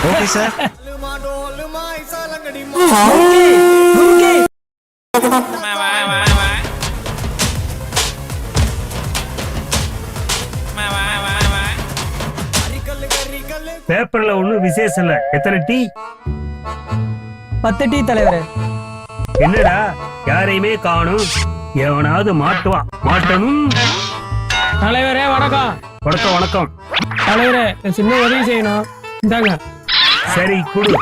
Okay sir. பேப்பர்ல ஒண்ணும் விசேஷம் இல்ல. எத்தனை டீ? 10 டீ தலைவரே. என்னடா யாரையுமே காணும்? எவனாவது மாட்டுவான். மாட்டணும். தலைவரே வணக்கம். வணக்கம் வணக்கம். தலைவரே சின்ன உதவி செய்யணும், இந்தாங்க. சரி குடு.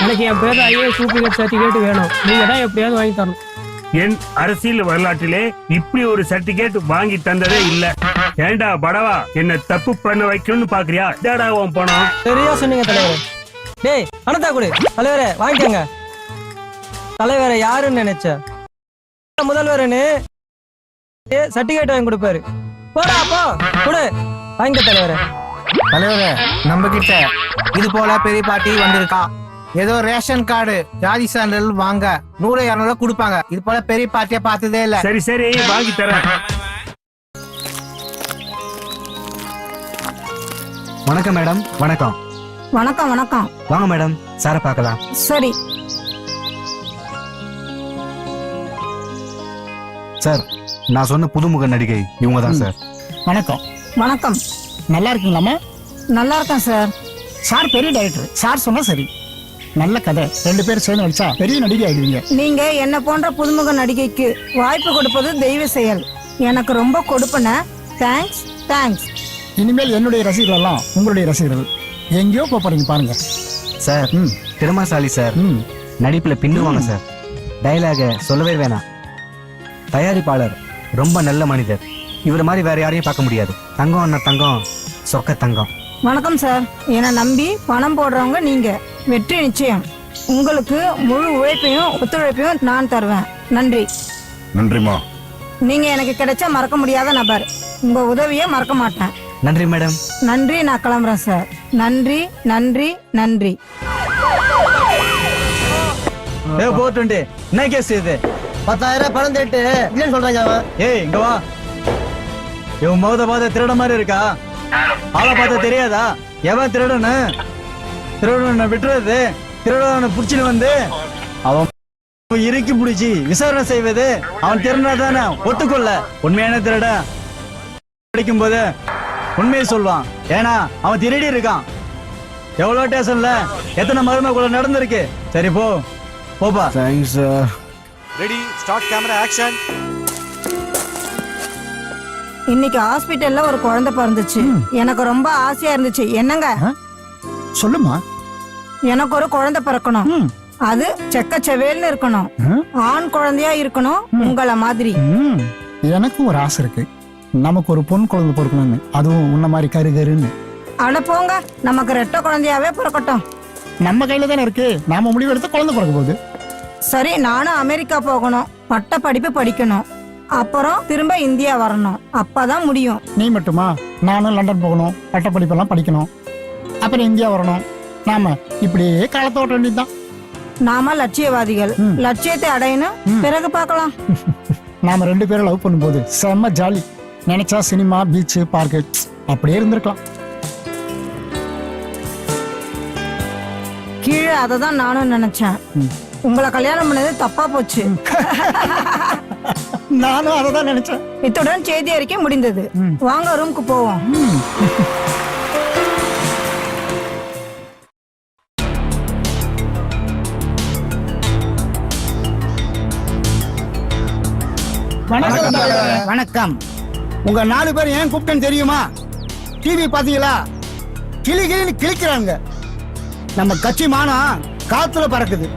எனக்கு என் பேர் ஐஏஎஸ் சூப்பர் சர்டிபிகேட் வேணும், நீங்க தான் எப்படியாவது வாங்கி தரணும். என் அரசியல் வரலாற்றிலே இப்படி ஒரு சர்டிபிகேட் வாங்கி தந்ததே இல்ல. ஏண்டா படவா, என்ன தப்பு பண்ண வைக்கணும்னு பாக்குறியா? டேடா உன் பணம். சரியா சொன்னீங்க தலைவரே. டேய் பணத்தா கொடு தலைவரே, வாங்கிக்கோங்க. தலைவரை யாருன்னு நினைச்ச? முதல்வர்னு சர்டிபிகேட் வாங்கி கொடுப்பாரு. போடா அப்போ கொடு, வாங்கிக்க தலைவரே. தலைவரே நம்ம கிட்ட இது போல பெரிய பாட்டி வந்திருக்கா. ஏதோ ரேஷன் கார்டு ஜாதி சான்றிதழ் வாங்க 100-200 கொடுப்பாங்க. இது போல பெரிய பார்ட்டியா பார்த்ததே இல்ல. சரி சரி வாங்கி தரேன். வணக்கம் மேடம். வணக்கம். வணக்கம் வணக்கம். வாங்க மேடம், சாரை பார்க்கலாம். சரி சார், நான் சொன்ன புதுமுக நடிகை இவங்க தான் சார். வணக்கம். வணக்கம். நல்லா இருக்கீங்களாமா? நல்லா இருக்கேன் சார். சார் பெரிய டைரக்டர், சார் சொன்னா சரி. நல்ல கதை, 2 பேரும் சேர்ந்து நடிச்சா பெரிய நடிகை ஆயிடுவீங்க. நீங்க என்ன போன்ற புதுமுக நடிகைக்கு வாய்ப்பு கொடுப்பது தெய்வ செயல். எனக்கு ரொம்ப கொடுப்பன. Thanks thanks. இனிமேல் என்னுடைய ரசிகர்கள் எல்லாம் உங்களுடைய ரசிகர்கள். எங்கேயோ போறீங்க பாருங்க சார். திறமைசாலி சார். நடிப்புல பின்னுவாங்க சார். டைலாக சொல்லவே வேணாம். தயாரிப்பாளர் ரொம்ப நல்ல மனிதர். இவர் மாதிரி வேற யாரையும் பார்க்க முடியாது. தங்கம் அண்ணா தங்கம், சொக்க தங்கம். வணக்கம் சார். என்னை நம்பி பணம் போடுறவங்க நீங்க. வெற்றி நிச்சயம். உங்களுக்கு முழு உழைப்பையும் ஒத்துழைப்பையும் நான் தருவேன். நன்றி. நன்றிமா. நீங்க எனக்கு கிடைச்ச மறக்க முடியாத நபர். உங்க உதவியை மறக்க மாட்டேன். நன்றி மேடம். நன்றி. நான் கிளம்புறேன் சார். நன்றி நன்றி நன்றி. போட்டு என்ன கேஸ் இது? 10,000 பணம் தேட்டு இல்லைன்னு சொல்றாங்க அவன். ஏய் இங்க வா. இவன் முகத்தை பார்த்த திருட மாதிரி இருக்கா? ஆளை பார்த்த தெரியாதா? எவன் திருடனு? திருடனை விட்டுறது, திருடனை புடிச்சுன்னு வந்து அவன் இறுக்கி பிடிச்சி விசாரணை செய்வது. அவன் திருடனா தானே ஒத்துக்கொள்ள. உண்மையான திருட படிக்கும் போது உண்மையை சொல்வான். ஏன்னா அவன் திருடி இருக்கான். எவ்வளவு ஸ்டேஷன்ல எத்தனை மருமக்குள்ள நடந்திருக்கு. சரி போ, போப்பா. Thanks sir. Ready, start camera, action. இன்னைக்கு ஹாஸ்பிட்டல்ல ஒரு குழந்தை பிறந்துச்சு. எனக்கு ரொம்ப ஆசையா இருந்துச்சு. என்னங்க? சொல்லுமா. எனக்கு ஒரு குழந்தை பிறக்கணும். அது செக்கச்செவேல்னு இருக்கணும். ஆண் குழந்தையா இருக்கணும், உங்களை மாதிரி. எனக்கும் ஒரு ஆசை இருக்கு. நமக்கு ஒரு பொன் குழந்தை பிறக்கணும்னு. அதுவும் உன்ன மாதிரி கருகருன்னு. அட போங்க, நமக்கு ரெட்டை குழந்தையாவே பிறக்கட்டும். நம்ம கையில தானே இருக்கு. நாம முடிவெடுத்து குழந்தை பிறக்க போகுது. சரி, நானும் அமெரிக்கா போகணும். பட்ட படிப்பு படிக்கணும். அப்புறம் திரும்ப இந்தியா வரணும். அப்பதான் முடியும். நீ மட்டுமா? நானும் லண்டன் போகணும், பட்ட படிப்பெல்லாம் படிக்கணும், அப்புறம் இந்தியா வரணும். நாம இப்படியே காலத்தை ஓட்ட வேண்டியதுதான். நாம லட்சியவாதிகள். லட்சியத்தை அடையணும், பிறகு பார்க்கலாம். நாம 2 பேரும் லவ் பண்ணும்போது செம்ம ஜாலி. நினைச்சா சினிமா, பீச், பார்க்கு அப்படியே இருந்திருக்கலாம். கீழே அதை தான் நானும் நினைச்சேன். உங்களை கல்யாணம் பண்ணது தப்பா போச்சு. நானும் அதை தான் நினைச்சேன். இத்துடன் செய்தி அறிக்கை முடிந்தது. வாங்க ரூமுக்கு போவோம். வணக்கம். உங்க 4 பேர் ஏன் கூப்பிட்டேன்னு தெரியுமா? டிவி பாத்தீங்களா? கிளி கிளின்னு கிளிக்கிறாங்க. நம்ம கட்சி மானம் காத்துல பறக்குது.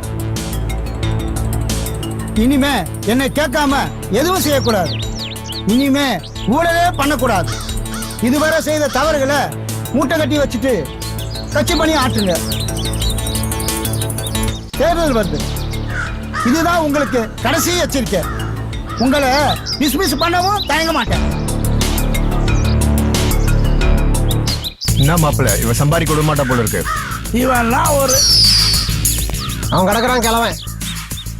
இனிமே என்னை கேட்காம எதுவும் செய்யக்கூடாது. இனிமே ஊழலே பண்ணக்கூடாது. இதுவரை செய்த தவறுகளை மூட்டை கட்டி வச்சுட்டு கட்சி பணி ஆற்றுங்க. தேர்தல் வருது. இதுதான் உங்களுக்கு கடைசி எச்சரிக்கை. உங்களை டிஸ்மிஸ் பண்ணவும் தயங்க மாட்டேன். என்ன மாப்பிள்ள, இவன் சம்பாதிக்க விட மாட்டா போல இருக்கு. இவன்லாம் ஒரு அவன் கிடக்குறான் கிழவன்.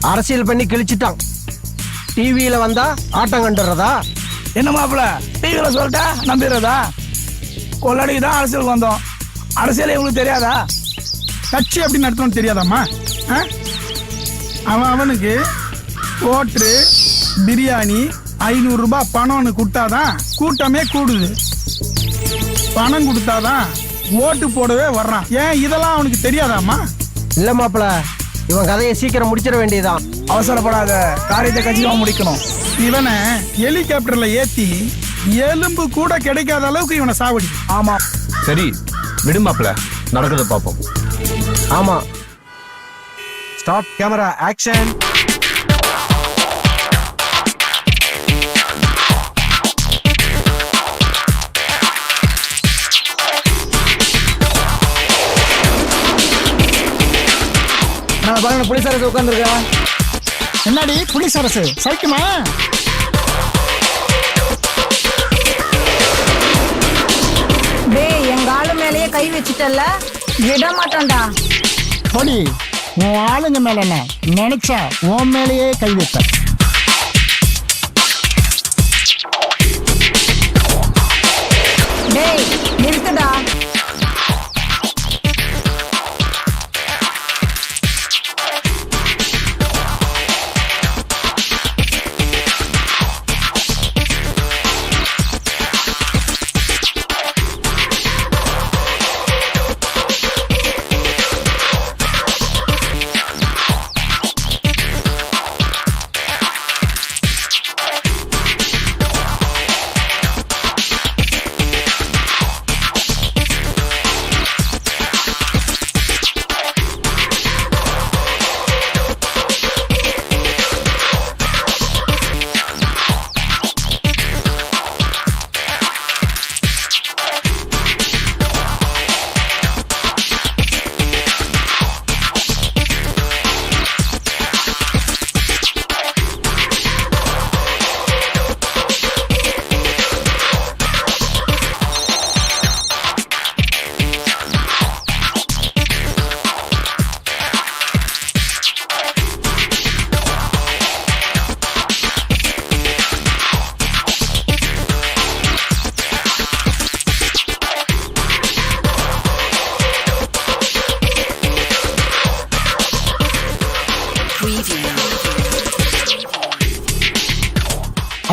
அரசியல் பண்ணி கிழிச்சிட்டான். டிவியில வந்தா ஆட்டம் கண்டுறதா? என்ன மாப்பிள்ள, டிவியில சொல்லிட்டா நம்பிடுறதா? கொள்ளடிக்கு தான் அரசியலுக்கு வந்தோம். அரசியல் உங்களுக்கு தெரியாதா? கட்சி எப்படி நடத்தணும்னு தெரியாதாம்மா? அவனுக்கு ஓட்டு, பிரியாணி, 500 ரூபாய் பணம்னு கொடுத்தாதான் கூட்டமே கூடுது. பணம் கொடுத்தாதான் ஓட்டு போடவே வர்றான். ஏன் இதெல்லாம் அவனுக்கு தெரியாதாம்மா? இல்ல மாப்பிள, இவன் கதையை சீக்கிரம் முடிச்சிட வேண்டியதுதான். அவசரப்படாத, காரியத்தை கட்சியா முடிக்கணும். இவனை ஹெலிகாப்டர்ல ஏத்தி எலும்பு கூட கிடைக்காத அளவுக்கு இவனை சாவடி. ஆமா. சரி விடு மாப்பிள்ள, நடக்குது பாப்போம். ஆமா. Start camera, action. போலீஸ் அரசு உட்கார்ந்துருக்கா. என்னடி போலீஸ் அரசு சைக்குமா? டேய், எங்க ஆளு மேலேயே கை வச்சுட்டல்ல, விட மாட்டோம்டா. பொடி, உன் ஆளுங்க மேல என்ன நினைச்சா உன் மேலேயே கை வைப்ப. டேய் நிறுத்துடா.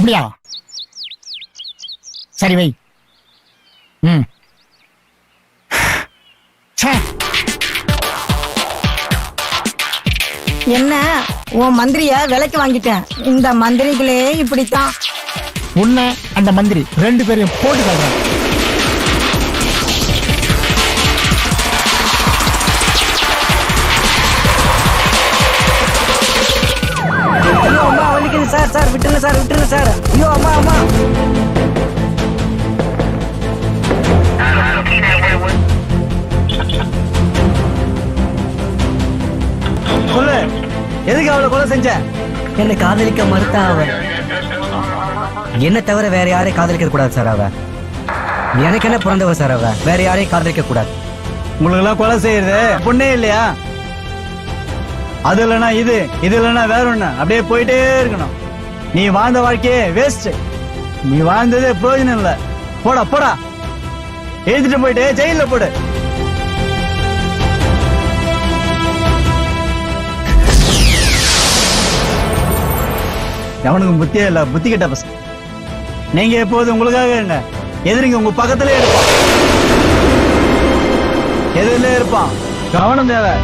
அப்படியா? சரி வை. ம். ச்சே. என்ன உன் மந்திரிய விலைக்கு வாங்கிட்டேன். இந்த மந்திரிகளே இப்படித்தான். உன்னை அந்த மந்திரி 2 பேரையும் போட்டு தள்ளுறேன். ஐயோ அம்மா வலிக்குது சார். சார் விட்டுருங்க சார், விட்டுருங்க சார். ஐயோ அம்மா அம்மா. சொல்லு, எதுக்கு அவளை கொலை செஞ்ச? என்னை காதலிக்க மறுத்தா அவ. என்ன தவிர வேற யாரையும் காதலிக்க கூடாது சார் அவ. எனக்கு என்ன பிறந்தவ சார் அவ. வேற யாரையும் காதலிக்க கூடாது. உங்களுக்கு எல்லாம் கொலை செய்யறது பொண்ணே இல்லையா? அது இல்லைன்னா இது இல்லைன்னா வேற ஒண்ணு, அப்படியே போயிட்டே இருக்கணும். நீ வாழ்ந்த வாழ்க்கையே வேஸ்ட். நீ வாழ்ந்ததே பிரயோஜனம் இல்ல. போடா போடா, எழுதிட்டு போயிட்டு ஜெயில போடு. எவனுக்கும் புத்தியே இல்ல, புத்தி கெட்ட பசங்க. நீங்க எப்போது உங்களுக்காக இருங்க. எதிரிங்க உங்க பக்கத்திலே இருப்பான், எதிரிலே இருப்பான். கவனம் தேவை.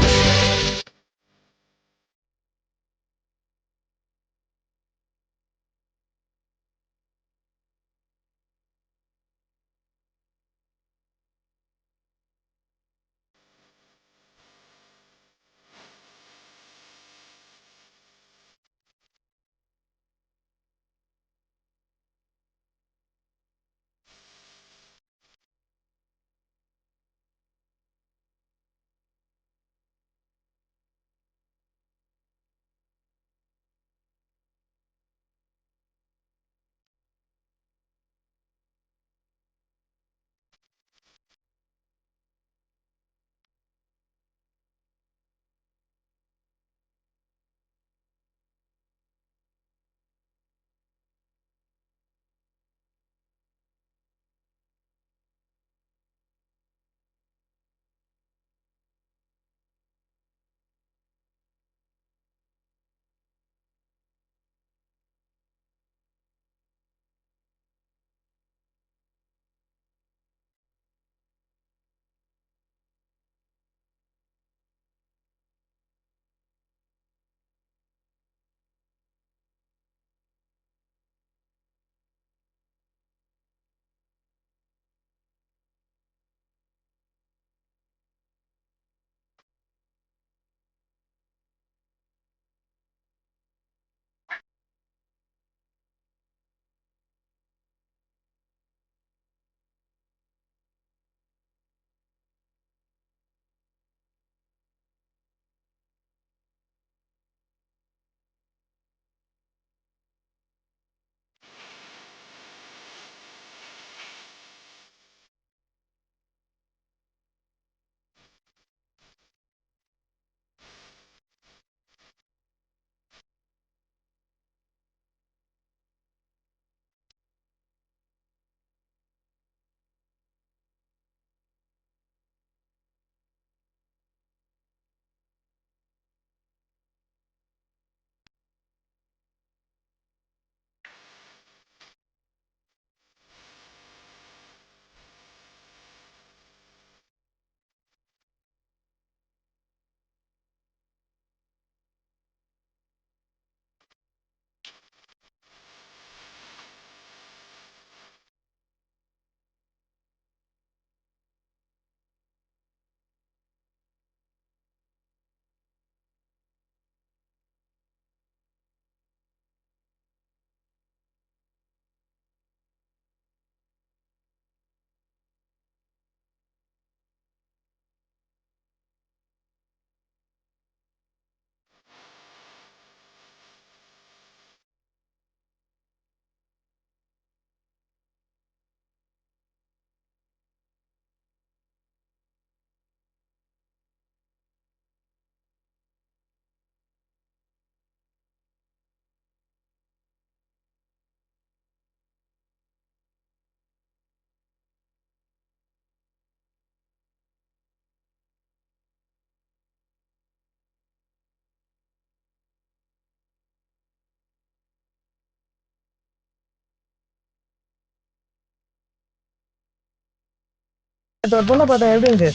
பொண்ணை பார்த்தா எப்படி இருக்கு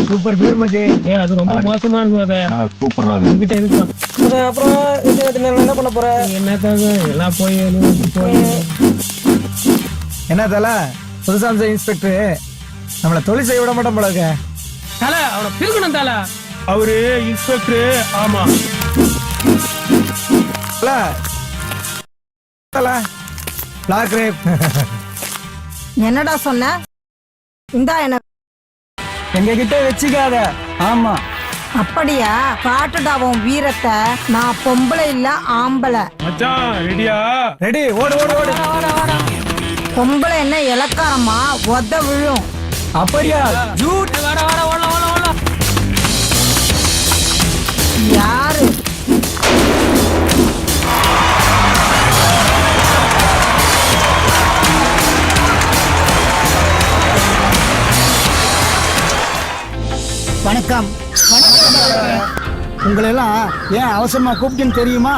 சூப்பர் பேர் மச்சி. அது ரொம்ப மோசமா இருக்கும். சூப்பரா உங்ககிட்ட இருக்கு. அப்புறம் என்ன பண்ண போற? என்னத்தாக எல்லாம் போய் என்ன தல புதுசாம்ச இன்ஸ்பெக்டர் நம்மள தொழில் செய்ய விட மாட்டோம் போல இருக்க. தல அவனை பிரிக்கணும் தல. அவரு இன்ஸ்பெக்டர். ஆமா பிளாக் ரேப் என்னடா சொன்ன? இந்தா என்ன. எங்க கிட்ட வச்சுக்காத. ஆமா அப்படியா? காட்டுடா உன் வீரத்தை. நான் பொம்பளை இல்ல ஆம்பளை. மச்சான் ரெடியா? ரெடி. ஓடு ஓடு ஓடு. பொம்பளை என்ன இலக்காரமா? ஒத்த விழும். அப்படியா? ஜூட். யாரு? வணக்கம். உங்களெல்லாம் ஏன் அவசரமா கூப்பிட்டுன்னு தெரியுமா?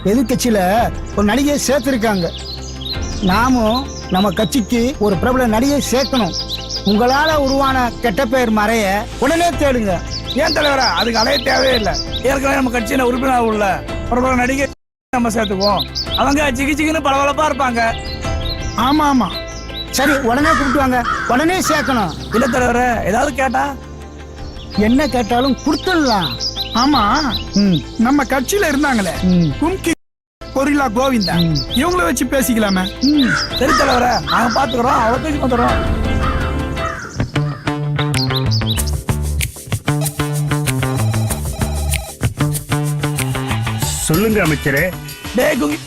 எதிர்கட்சியில ஒரு நடிகையை சேர்த்திருக்காங்க. நாமும் நம்ம கட்சிக்கு ஒரு பிரபல நடிகை சேர்க்கணும். உங்களால உருவான கெட்ட பெயர் மறைய உடனே தேடுங்க. ஏன் தலைவரா? அதுக்கு அலைய தேவையில்லை. ஏற்கனவே நம்ம கட்சியில உறுப்பினர் உள்ள பிரபல நடிகை நம்ம சேர்த்துக்குவோம். அவங்க சிகிச்சைக்குன்னு பளபளப்பா இருப்பாங்க. ஆமா ஆமா சரி, உடனே கூப்பிட்டு வாங்க. உடனே சேர்க்கணும். இல்ல தலைவர, ஏதாவது கேட்டா என்ன கேட்டாலும் கொடுத்துடலாம். ஆமா நம்ம கட்சியில இருந்தாங்களே கும்கி பொரிலா கோவிந்தா, இவங்கள வச்சு பேசிக்கலாமே. சரி தலைவர, நாங்க பாத்துக்கிறோம். அவளை தூக்கி வந்துடுறோம். சொல்லுங்க அமைச்சரே. டேய் குங்கி,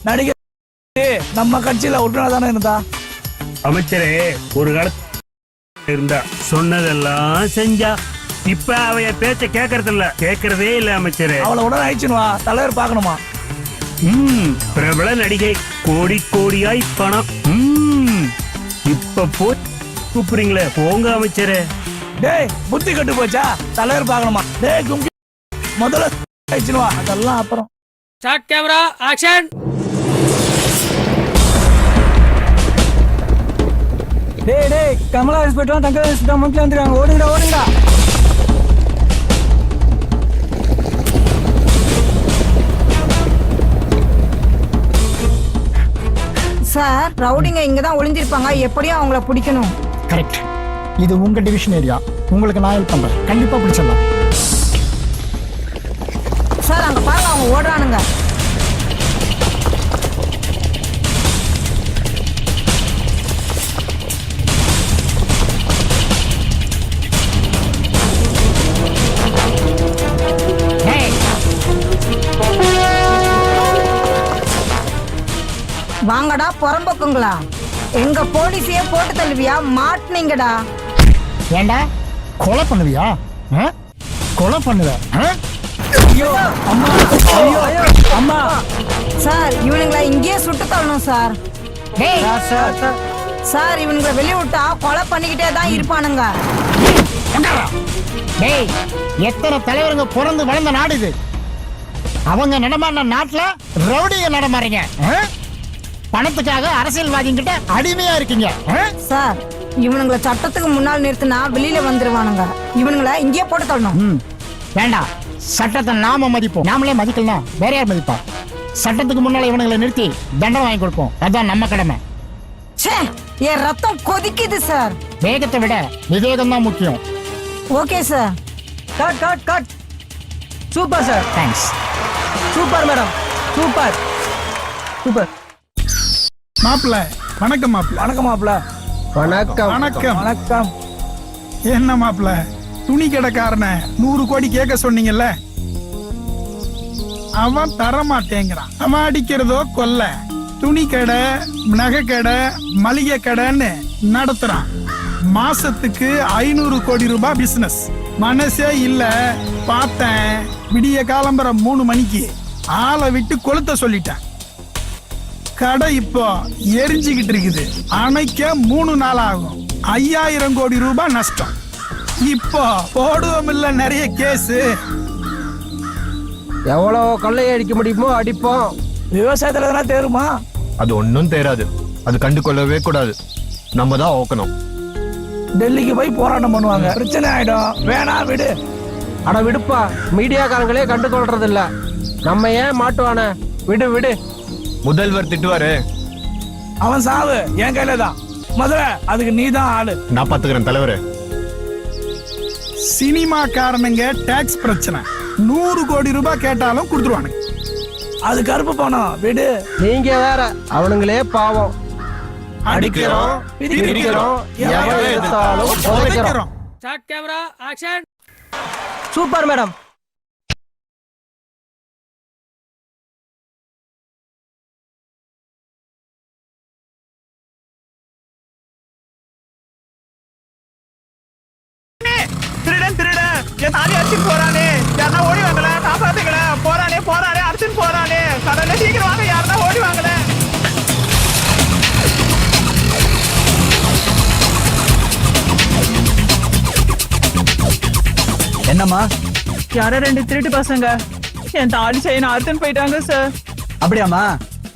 நடிகை நம்ம கட்சியில உறுப்பினர் தானே இருந்தா? அமைச்சரே, ஒரு காலத்துல இருந்தா சொன்னதெல்லாம் செஞ்சா. இப்ப அவைய பேச்ச கேக்குறதே இல்ல அமைச்சரே. அவளை உடனே அழிச்சுனுவா. தலைவர் பாக்கணுமா? பிரபல நடிகை, கோடி கோடியாய் பணம். இப்ப போய் கூப்பிடுறீங்களே, போங்க அமைச்சரே. டேய் புத்தி கட்டு போச்சா? தலைவர் பாக்கணுமா? டேய் குங்கி, முதல்ல அழிச்சுனுவா, அதெல்லாம் அப்புறம். Start camera action. டேய் டேய், கமலா இன்ஸ்பெக்டர் தங்க இன்ஸ்பெக்டர் முக்கிய வந்துருக்காங்க. ஓடுங்கடா ஓடுங்கடா. சார், ரவுடிங்க இங்கதான் ஒளிஞ்சிருப்பாங்க. எப்படியும் அவங்கள பிடிக்கணும். கரெக்ட். இது உங்க டிவிஷன் ஏரியா. உங்களுக்கு நான் ஹெல்ப் பண்றேன். கண்டிப்பா பிடிச்சிடலாம். சார், அங்க பாருங்க, அவங்க ஓடுறானுங்க. வாங்கடா புறம்போக்குங்களா, எங்க போலீஸையே போட்டு தள்ளுவியா? மாட்டினீங்கடா. ஏண்டா கொலை பண்ணுவியா? கொலை பண்ணுவ? ஐயோ அம்மா, ஐயோ அம்மா. சார், இவனுங்களை இங்கேயே சுட்டு தள்ளணும் சார். சார், இவனுங்களை வெளியே விட்டா கொலை பண்ணிக்கிட்டே தான் இருப்பானுங்க. டேய், எத்தனை தலைவருங்க பிறந்து வளர்ந்த நாடு இது. அவங்க நடமாடின நாட்டுல ரவுடிங்க நடமாறீங்க. பணத்துக்காக அரசியல்வாதிகிட்ட அடிமையா இருக்கீங்க. சார், இவனுங்களை சட்டத்துக்கு முன்னால் நிறுத்தினா வெளியில வந்துருவானுங்க. இவனுங்களை இங்கேயே போட்டு தள்ளணும். வேண்டாம், சட்டத்தை நாம மதிப்போம். நாமளே மதிக்கலாம், வேற யார் மதிப்பா? சட்டத்துக்கு முன்னால இவனுங்களை நிறுத்தி தண்டனை வாங்கி கொடுப்போம். அதான் நம்ம கடமை. ச்சே, என் ரத்தம் கொதிக்குது சார். வேகத்தை விட விவேகம் தான் முக்கியம். Okay sir. Cut cut cut. Super sir. Thanks. Super madam, super super. மாப்பிள்ள வணக்கம். மாப்பிள்ள வணக்கம். மாப்பிள்ள வணக்கம். வணக்கம். வணக்கம். என்ன மாப்பிள்ள, துணி கடைக்காரன 100 கோடி கேட்க சொன்னீங்கல்ல, அவன் தரமாட்டேங்கிறான். அவன் அடிக்கிறதோ கொல்ல. துணி கடை, நகை கடை, மளிகை கடைன்னு நடத்துறான். மாசத்துக்கு 500 கோடி ரூபாய் பிசினஸ். மனசே இல்ல. பார்த்தேன், விடிய காலம்பரம் 3 மணிக்கு ஆளை விட்டு கொளுத்த சொல்லிட்டேன். கடை இப்போ எரிஞ்சுக்கிட்டு இருக்குது. அணைக்க 3 நாள் ஆகும். 5000 கோடி ரூபாய் நஷ்டம். இப்போ போடுவோம் இல்ல நிறைய கேஸ். எவ்வளவு கொள்ளையை அடிக்க முடியுமோ அடிப்போம். விவசாயத்துல எதனா தேருமா? அது ஒன்னும் தேராது. அது கண்டு கொள்ளவே கூடாது. நம்ம தான் ஓக்கணும். டெல்லிக்கு போய் போராட்டம் பண்ணுவாங்க, பிரச்சனை ஆயிடும். வேணா விடு. அட விடுப்பா, மீடியாக்காரங்களே கண்டுகொள்றது இல்ல, நம்ம ஏன் மாட்டுவானே, விடு விடு. முதல்வர் திட்டுவாரு. அவன் சாவு என் கையில தான். முதல்ல அதுக்கு நீ தான் ஆளு. நான் பாத்துக்கிறேன் தலைவரே. சினிமா காரணங்க டாக்ஸ் பிரச்சனை, 100 கோடி ரூபாய் கேட்டாலும் கொடுத்துருவானுங்க. அது கருப்பு பணம், விடு. நீங்க வேற, அவனுங்களே பாவம். அடிக்கிறோம், பிரிக்கிறோம், எவன் எடுத்தாலும் புதைக்கிறோம். Super madam. திருடன் என் தாலி அடிச்சுட்டு போறானே, யாருன்னா ஓடி வாங்கல, காப்பாத்துக்கல. போறானே அடிச்சுட்டு போறானே, கடவுளே சீக்கிரம் வாங்க, யாருன்னா ஓடி வாங்கல. என்னம்மா? யாரோ 2 திருட்டு பசங்க என் தாலி செயினை அறுத்துன்னு போயிட்டாங்க சார். அப்படியாம்மா?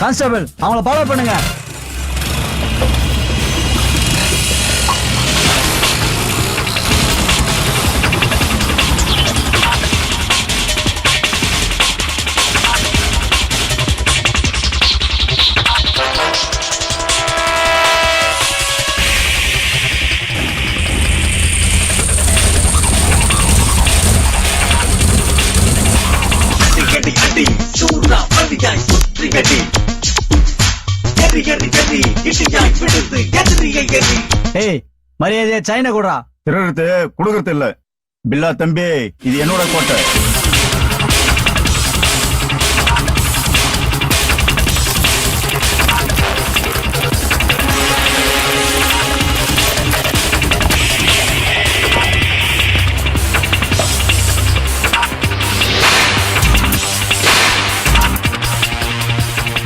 கான்ஸ்டபிள், அவங்கள ஃபாலோ பண்ணுங்க. ஏய், மரியாதையா சைனா கூடா. திருடுறது குடுக்கறது இல்ல. பில்லா தம்பி, இது என்னோட கோட்டை.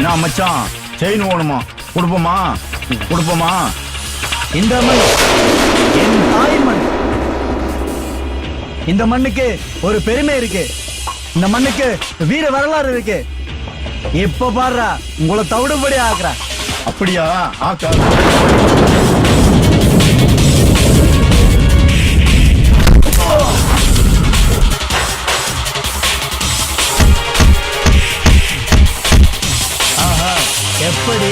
நான் மச்சான், செயின் வேணுமா? கொடுப்போமா? இந்த மண் என் தாய் மண். இந்த மண்ணுக்கு ஒரு பெருமை இருக்கு, இந்த மண்ணுக்கு வீர வரலாறு இருக்கு. இப்ப பாடுறா, உங்களை தவிடுபடி ஆக்குற. அப்படியா? ஆக்கா. எப்படி?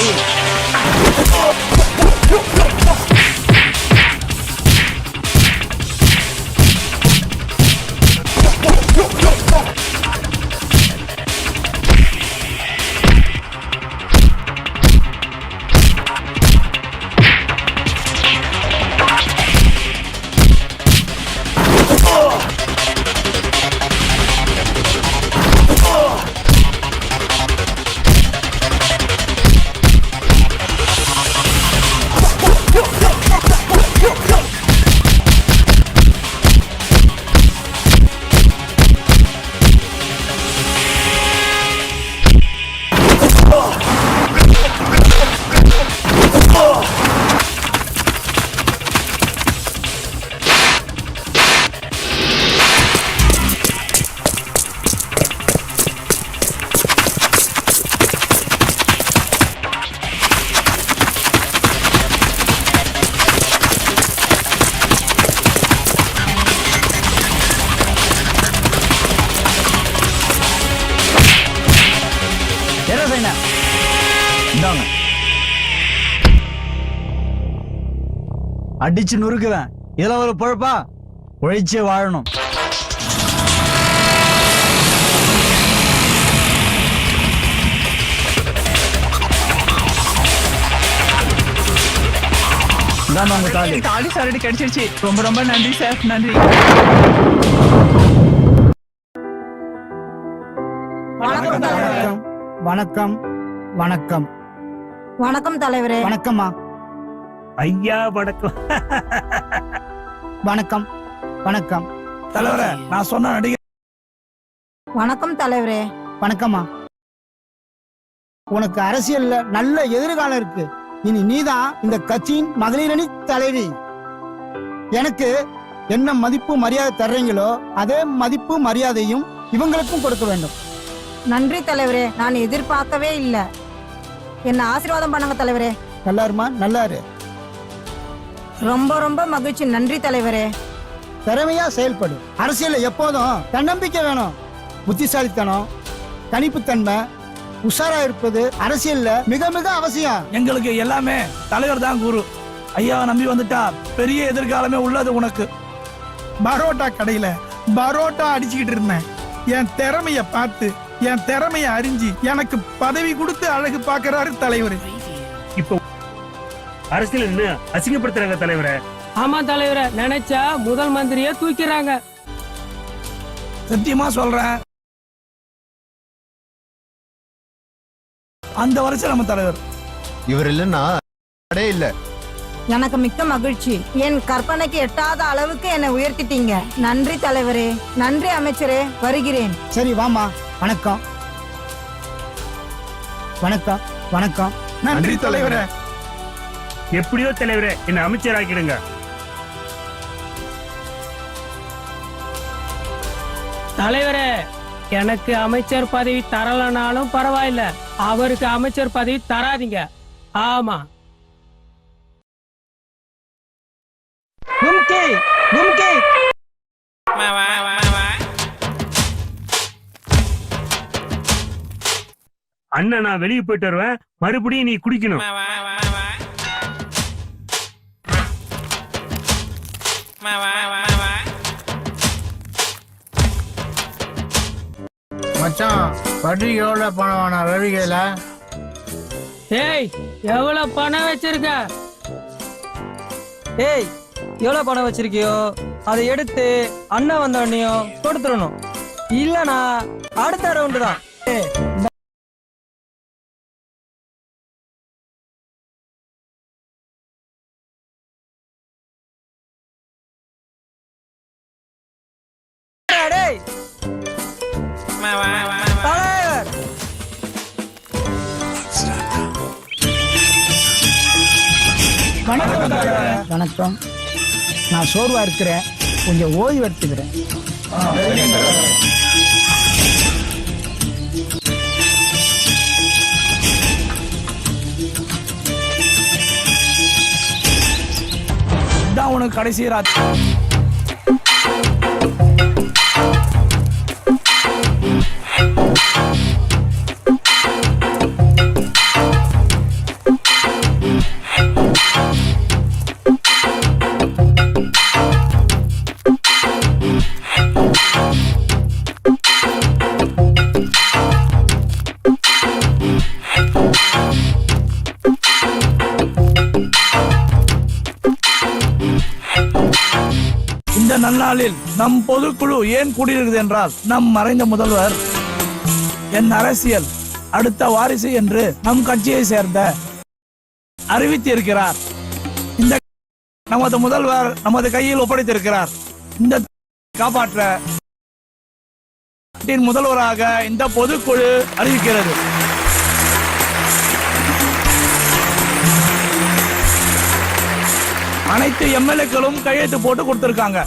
அடிச்சு நொறுக்குவேன். இதுல ஒரு பொழப்பா? உழைச்சே வாழணும். தாலி சரடி கிடைச்சிருச்சு. ரொம்ப நன்றி சார், நன்றி. வணக்கம். வணக்கம் தலைவரே. வணக்கம்மா. ஐயா வணக்கம். வணக்கம் தலைவரே. நான் சொன்ன நடிகை. வணக்கம் தலைவரே. வணக்கம்மா. உனக்கு அரசியல்ல நல்ல எதிர்காலம் இருக்கு. இனி நீதான் இந்த கட்சியின் மகளிரணி தலைவி. எனக்கு என்ன மதிப்பு மரியாதை தர்றீங்களோ அதே மதிப்பு மரியாதையும் இவங்களுக்கும் கொடுக்க வேண்டும். நன்றி தலைவரே, நான் எதிர்பார்க்கவே இல்லை. என்ன ஆசீர்வாதம் பண்ணுங்க தலைவரே. நல்லாருமா? நல்லாரு. ரொம்ப ரொம்ப மகிழ்ச்சி. நன்றி தலைவரே. திறமையா செயல்படு. அரசியல்ல எப்போதும் தன்னம்பிக்கை வேணும். புத்திசாலித்தனம், கணிப்புத்தன்மை, உஷாரா இருப்பது அரசியல்ல மிக மிக அவசியம். எங்களுக்கு எல்லாமே தலைவர் தான் குரு. ஐயாவை நம்பி வந்துட்டா பெரிய எதிர்காலமே உள்ளது உனக்கு. பரோட்டா கடையில பரோட்டா அடிச்சுக்கிட்டு இருந்தேன். என் திறமைய பார்த்து, என் திறமைய அறிஞ்சு எனக்கு பதவி கொடுத்து அழகு பார்க்கறாரு தலைவர். இப்போ அரசியல் என்ன அசிங்கப்படுத்துறாங்க தலைவரை. ஆமா தலைவரை, நினைச்சா முதல் மந்திரியே தூக்கிறாங்க. சத்தியமா சொல்றேன், அந்த வருஷம் நம்ம தலைவர் இவர் இல்லைன்னா இல்ல. எனக்கு மிக்க மகிழ்ச்சி. என் கற்பனைக்கு எட்டாத அளவுக்கு என்னை உயர்த்திட்டீங்க. நன்றி தலைவரே. நன்றி அமைச்சரே. வருகிறேன். சரி வாமா. வணக்கம் வணக்கம் வணக்கம். நன்றி தலைவரே. எப்படியோ தலைவரே என்ன அமைச்சராக்கிடுங்க. தலைவரே, எனக்கு அமைச்சர் பதவி தரலனாலும் பரவாயில்ல, அவருக்கு அமைச்சர் பதவி தராதீங்க. ஆமா. அண்ணன் நான் வெளியே போயிட்டு வருவேன், மறுபடியும் நீ குடிக்கணும். மச்சான் வட்டி எவ்வளவு பணம் வேணாம் ரவிகையில? ஏய், எவ்வளவு பணம் வச்சிருக்க? ஏய், எவ்வளவு பணம் வச்சிருக்கியோ அதை எடுத்து அண்ணன் வந்தோடனையும் கொடுத்துடணும். இல்லனா அடுத்த ரவுண்டு தான். வணக்கம். நான் சோர்வா இருக்கிறேன், கொஞ்சம் ஓய்வு எடுத்துக்கிறேன். இதான் உனக்கு கடைசி ராத்திரி. இந்த நன்னாளில் நம் பொதுக்குழு ஏன் கூடியிருக்கிறது என்றால், நம் மறைந்த முதல்வர் என் அரசியல் அடுத்த வாரிசு என்று நம் கட்சியை சேர்ந்த அறிவித்திருக்கிறார். இந்த நமது முதல்வர் நமது கையில் ஒப்படைத்திருக்கிறார். இந்த காப்பாற்ற முதல்வராக இந்த பொதுக்குழு அறிவிக்கிறது. அனைத்து எம்எல்ஏக்களும் கையெழுத்து போட்டு கொடுத்திருக்காங்க.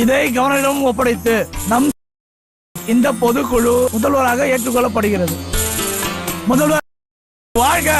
இதை கவர்னரிடம் ஒப்படைத்து நம் இந்த பொதுக்குழு முதல்வராக ஏற்றுக்கொள்ளப்படுகிறது. முதல்வர் வாழ்க.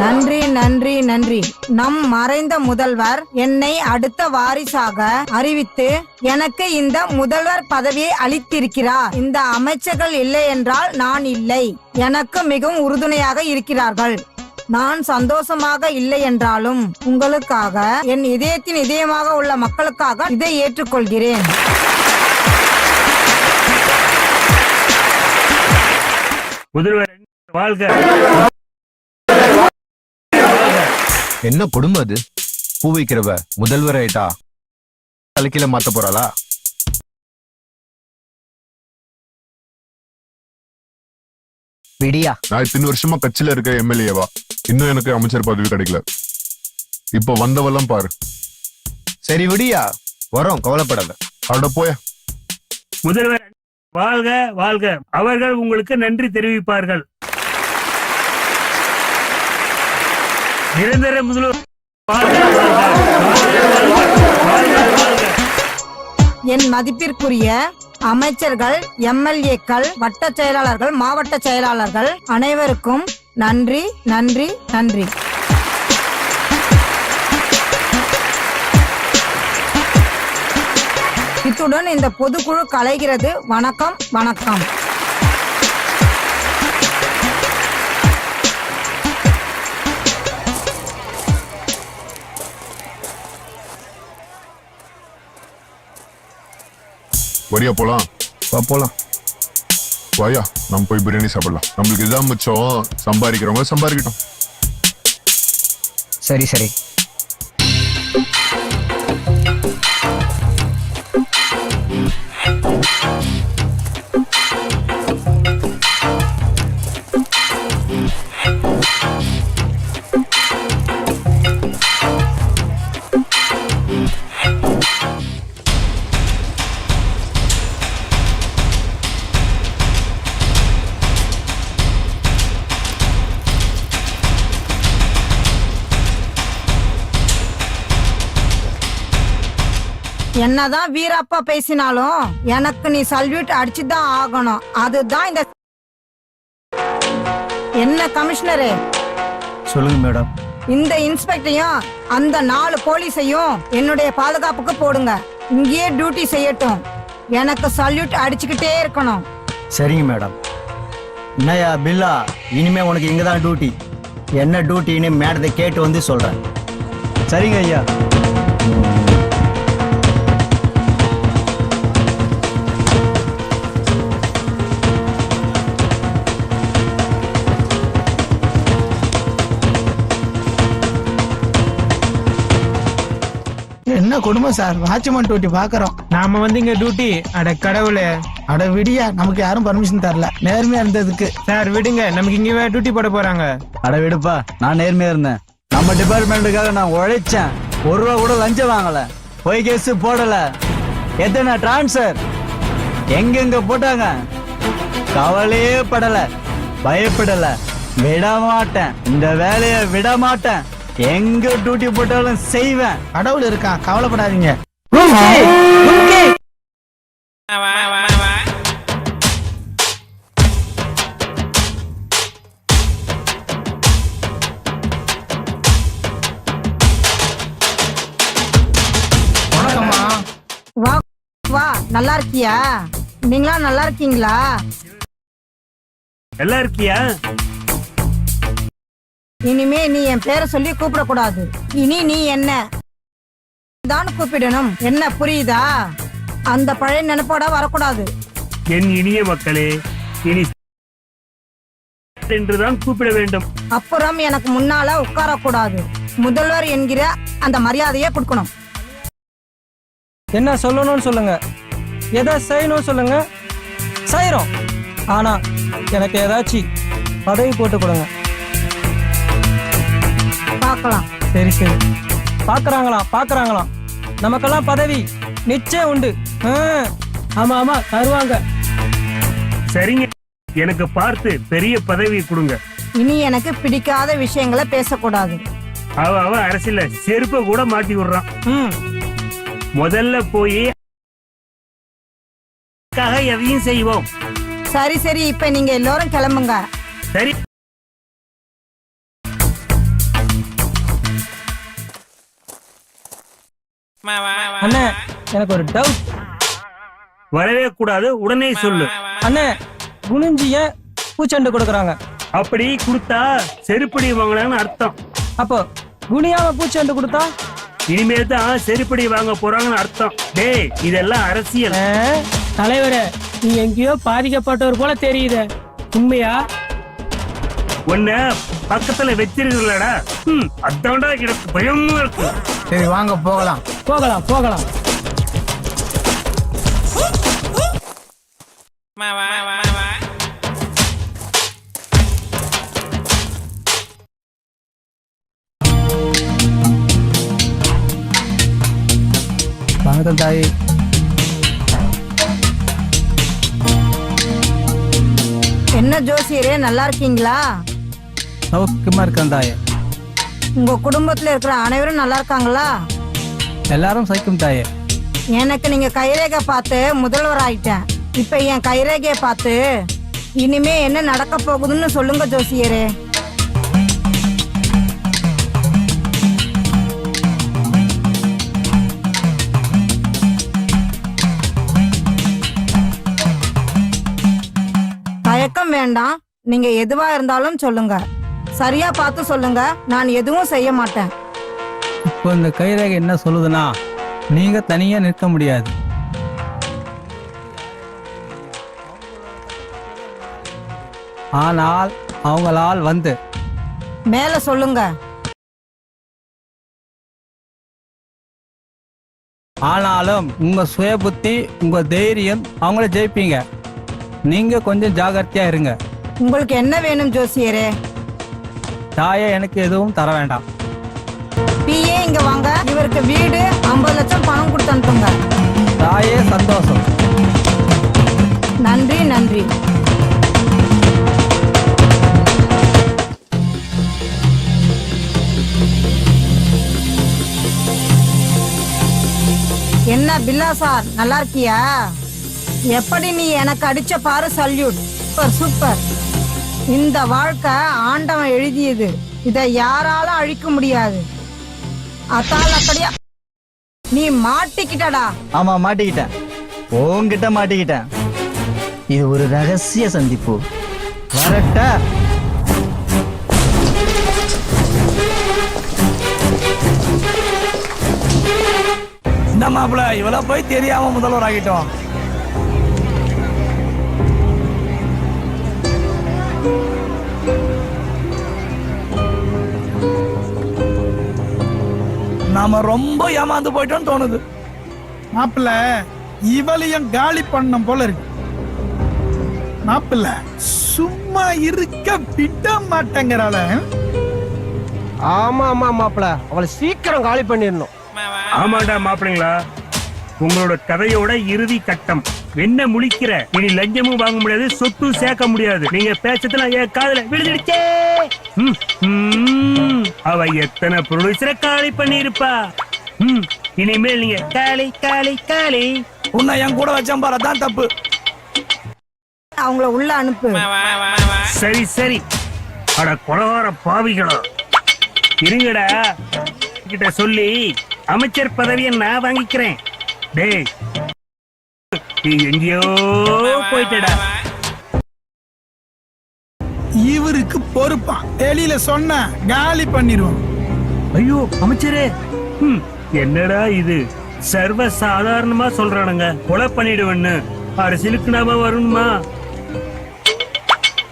நன்றி நன்றி நன்றி. நம் மறைந்த முதல்வர் என்னை அடுத்த வாரிசாக அறிவித்து எனக்கு இந்த முதல்வர் பதவியை அளித்திருக்கிறார். இந்த அமைச்சர்கள் இல்லை என்றால் நான் இல்லை. எனக்கு மிகவும் உறுதுணையாக இருக்கிறார்கள். நான் சந்தோஷமாக இல்லை என்றாலும் உங்களுக்காக, என் இதயத்தின் இதயமாக உள்ள மக்களுக்காக இதை ஏற்றுக்கொள்கிறேன். முதல்வர் வாழ்க. என்ன குடும்பம் அது? பூ வைக்கிறவ முதல்வர் ஆயிட்டா தலைக்கில மாத்த போறாளா? விடியா, நான் இத்தனை வருஷமா கட்சியில இருக்க எம்எல்ஏவா இன்னும் எனக்கு அமைச்சர் பதவி கிடைக்கல. இப்ப வந்தவெல்லாம் பாரு. சரி விடியா, வரோம், கவலைப்படாத. அட போய. முதல்வர் வாழ்க வாழ்க. அவர்கள் உங்களுக்கு நன்றி தெரிவிப்பார்கள். நிரந்தர முதல்வர் வாழ்க வாழ்க. என் மதிப்பிற்குரிய அமைச்சர்கள், எம்எல்ஏக்கள், வட்ட செயலாளர்கள், மாவட்ட செயலாளர்கள் அனைவருக்கும் நன்றி நன்றி நன்றி. இத்துடன் இந்த பொதுக்குழு கலைகிறது. வணக்கம் வணக்கம். வரியா போலாம்? போலாம். வாயா, நம்ம போய் பிரியாணி சாப்பிடலாம். நம்மளுக்கு இதான் மிச்சம். சம்பாதிக்கிறவங்க சம்பாதிக்கட்டும். சரி சரி. என்னதான் வீரப்பா பேசினாலும் எனக்கு நீ சல்யூட் அடிச்சுதான் ஆகணும். அதுதான் இந்த என்ன கமிஷனரே. சொல்லுங்க மேடம். இந்த இன்ஸ்பெக்டரையும் அந்த 4 போலீஸையும் என்னுடைய பாதுகாப்புக்கு போடுங்க. இங்கேயே டியூட்டி செய்யட்டும். எனக்கு சல்யூட் அடிச்சுக்கிட்டே இருக்கணும். சரிங்க மேடம். என்னையா பில்லா, இனிமே உனக்கு இங்கதான் டியூட்டி. என்ன டியூட்டின்னு மேடத்தை கேட்டு வந்து சொல்றேன். சரிங்க ஐயா. என்ன குடும்பம் சார், வாட்ச்மேன் டியூட்டி பாக்குறோம். நாம வந்து இங்க டியூட்டி. அட கடவுளே. அட விடியா, நமக்கு யாரும் பர்மிஷன் தரல. நேர்மையா இருந்ததுக்கு சார் விடுங்க, நமக்கு இங்க டியூட்டி போட போறாங்க. அட விடுப்பா, நான் நேர்மையா இருந்தேன். நம்ம டிபார்ட்மெண்ட்டுக்காக நான் உழைச்சேன். 1 ரூபா கூட லஞ்சம் வாங்கல. போய் கேஸ் போடல. எத்தனை டிரான்ஸ்ஃபர் எங்கெங்க போட்டாங்க. கவலையே படல, பயப்படல. விட மாட்டேன், இந்த வேலையை விட மாட்டேன். எங்க டியூட்டி போட்டாலும் செய்வேன். கடவுள் இருக்கான், கவலைப்படாதீங்க. வணக்கம்மா. வா வா, நல்லா இருக்கியா? நீங்களா நல்லா இருக்கீங்களா? நல்லா இருக்கியா? இனிமே நீ என் பேரை சொல்லி கூப்பிடக்கூடாது. இனி நீ என்ன தான் கூப்பிடணும். என்ன புரியுதா? அந்த பழைய நினைப்போட வரக்கூடாது. என் இனிய மக்களே, இனி என்றுதான் கூப்பிட வேண்டும். அப்புறம் எனக்கு முன்னால உட்காரக்கூடாது. முதல்வர் என்கிற அந்த மரியாதையை கொடுக்கணும். என்ன சொல்லணும்னு சொல்லுங்க, எதை செய்யணும்னு சொல்லுங்க, செய்யறோம். ஆனா எனக்கு ஏதாச்சும் பதவி போட்டு கொடுங்க. பார்க்கலாம். சரி சரி. பாக்குறாங்களாம். நமக்கெல்லாம் பதவி நிச்சயம் உண்டு. ஆமா ஆமா தருவாங்க. சரிங்க, எனக்கு பார்த்து பெரிய பதவி கொடுங்க. இனி எனக்கு பிடிக்காத விஷயங்களை பேசக்கூடாது. அவ அரசியல செருப்ப கூட மாட்டி விடுறான். முதல்ல போய் எதையும் செய்வோம். சரி சரி, இப்ப நீங்க எல்லாரும் கிளம்புங்க. சரி. அண்ணே, எனக்கு ஒரு டவுட். வரவே கூடாது, உடனே சொல்லு. அண்ணே, குனிஞ்சி ஏன் பூச்செண்டு கொடுக்குறாங்க? அப்படி கொடுத்தா செருப்படி வாங்கலாம்னு அர்த்தம். அப்போ குனியாம பூச்செண்டு கொடுத்தா இனிமே தான் செருப்படி வாங்க போறாங்கன்னு அர்த்தம். டேய், இதெல்லாம் அரசியல். தலைவரே, நீ எங்கேயோ பாதிக்கப்பட்டவர் போல தெரியுது. உண்மையா? உன்ன பக்கத்துல வச்சிருக்கலடா. அதான்டா எனக்கு பயமா இருக்கு. சரி வாங்க போகலாம். போகலாம். வணக்கம் தாயி. என்ன ஜோசியரே, நல்லா இருக்கீங்களா? சௌக்கியமா இருக்கேன் தாயே. உங்க குடும்பத்துல இருக்கிற அனைவரும் நல்லா இருக்காங்களா? எல்லாரும் சைக்கும் தாயே. எனக்கு நீங்க கைரேகை பார்த்து முதல்வர் ஆயிட்டேன். இப்ப என் கைரேகையை பார்த்து இனிமே என்ன நடக்க போகுதுன்னு சொல்லுங்க ஜோசியரே. தயக்கம் வேண்டாம், நீங்க எதுவா இருந்தாலும் சொல்லுங்க. சரியா பார்த்து சொல்லுங்க, நான் எதுவும் செய்ய மாட்டேன். இப்போ இந்த கைரேகை என்ன சொல்லுதுன்னா, நீங்க தனியா நிற்க முடியாது. ஆனால் அவங்களால் வந்து மேல சொல்லுங்க. ஆனாலும் உங்க சுய புத்தி, உங்க தைரியம் அவங்கள ஜெயிப்பீங்க. நீங்க கொஞ்சம் ஜாகிரதையா இருங்க. உங்களுக்கு என்ன வேணும் ஜோசியரே? தாயே எனக்கு எதுவும் தர வேண்டாம். பிஏ இங்க வாங்க. இவருக்கு வீடு 50 லட்சம் பணம் கொடுத்து அனுப்புங்க. தாயே சந்தோஷம். நன்றி நன்றி. என்ன பில்லா சார், நல்லா இருக்கியா? எப்படி நீ எனக்கு அடிச்ச பாரு, சல்யூட். Super super. இந்த வாழ்க்கை ஆண்டவன் எழுதியது, இதை யாராலும் அழிக்க முடியாது. அத்தால் அப்படியா நீ மாட்டிக்கிட்டடா. ஆமா மாட்டிக்கிட்டேன், உன்கிட்ட மாட்டிக்கிட்டேன். இது ஒரு ரகசிய சந்திப்பு. வரட்டா? இந்த மாப்பிள்ள இவள போய் தெரியாம முதல்வர் ஆகிட்டோம். நாம ரொம்ப ஏமாந்து போயிட்டோம்னு தோணுது. மாப்பிள்ள இவளையும் காலி பண்ண போல இருக்கு. மாப்பிள்ள சும்மா இருக்க விட மாட்டேங்கிறாள. ஆமா ஆமா மாப்பிள்ள, அவளை சீக்கிரம் காலி பண்ணிடணும். ஆமாண்டா மாப்பிள்ளைங்களா, உங்களோட கதையோட இறுதி கட்டம். என்ன முழிக்கிற? இனி லஞ்சமும் வாங்க முடியாது, சொத்தும் சேர்க்க முடியாது. நீங்க பேச்சத்துல என் காதுல விழுந்துடுச்சே. அவ எத்தனை ப்ரொடியூசரை காலி பண்ணிருப்பா. இனிமேல் நீங்க காலி காலி காலி. உன்னை என் கூட வச்சேன் பாரு, அதான் தப்பு. அவங்கள உள்ள அனுப்பு. சரி சரி. அட கொலகார பாவிகளா, இருங்கடா கிட்ட சொல்லி அமைச்சர் பதவியை நான் வாங்கிக்கிறேன். டேய் நீ எங்கேயோ போயிட்டடா. இவருக்கு பொறுப்பா வெளியில சொன்ன காலி பண்ணிடுவோம். ஐயோ அமைச்சரே, என்னடா இது சர்வ சாதாரணமா சொல்றானுங்க கொலை பண்ணிடுவேன்னு. அரசியலுக்கு நாம வரணுமா?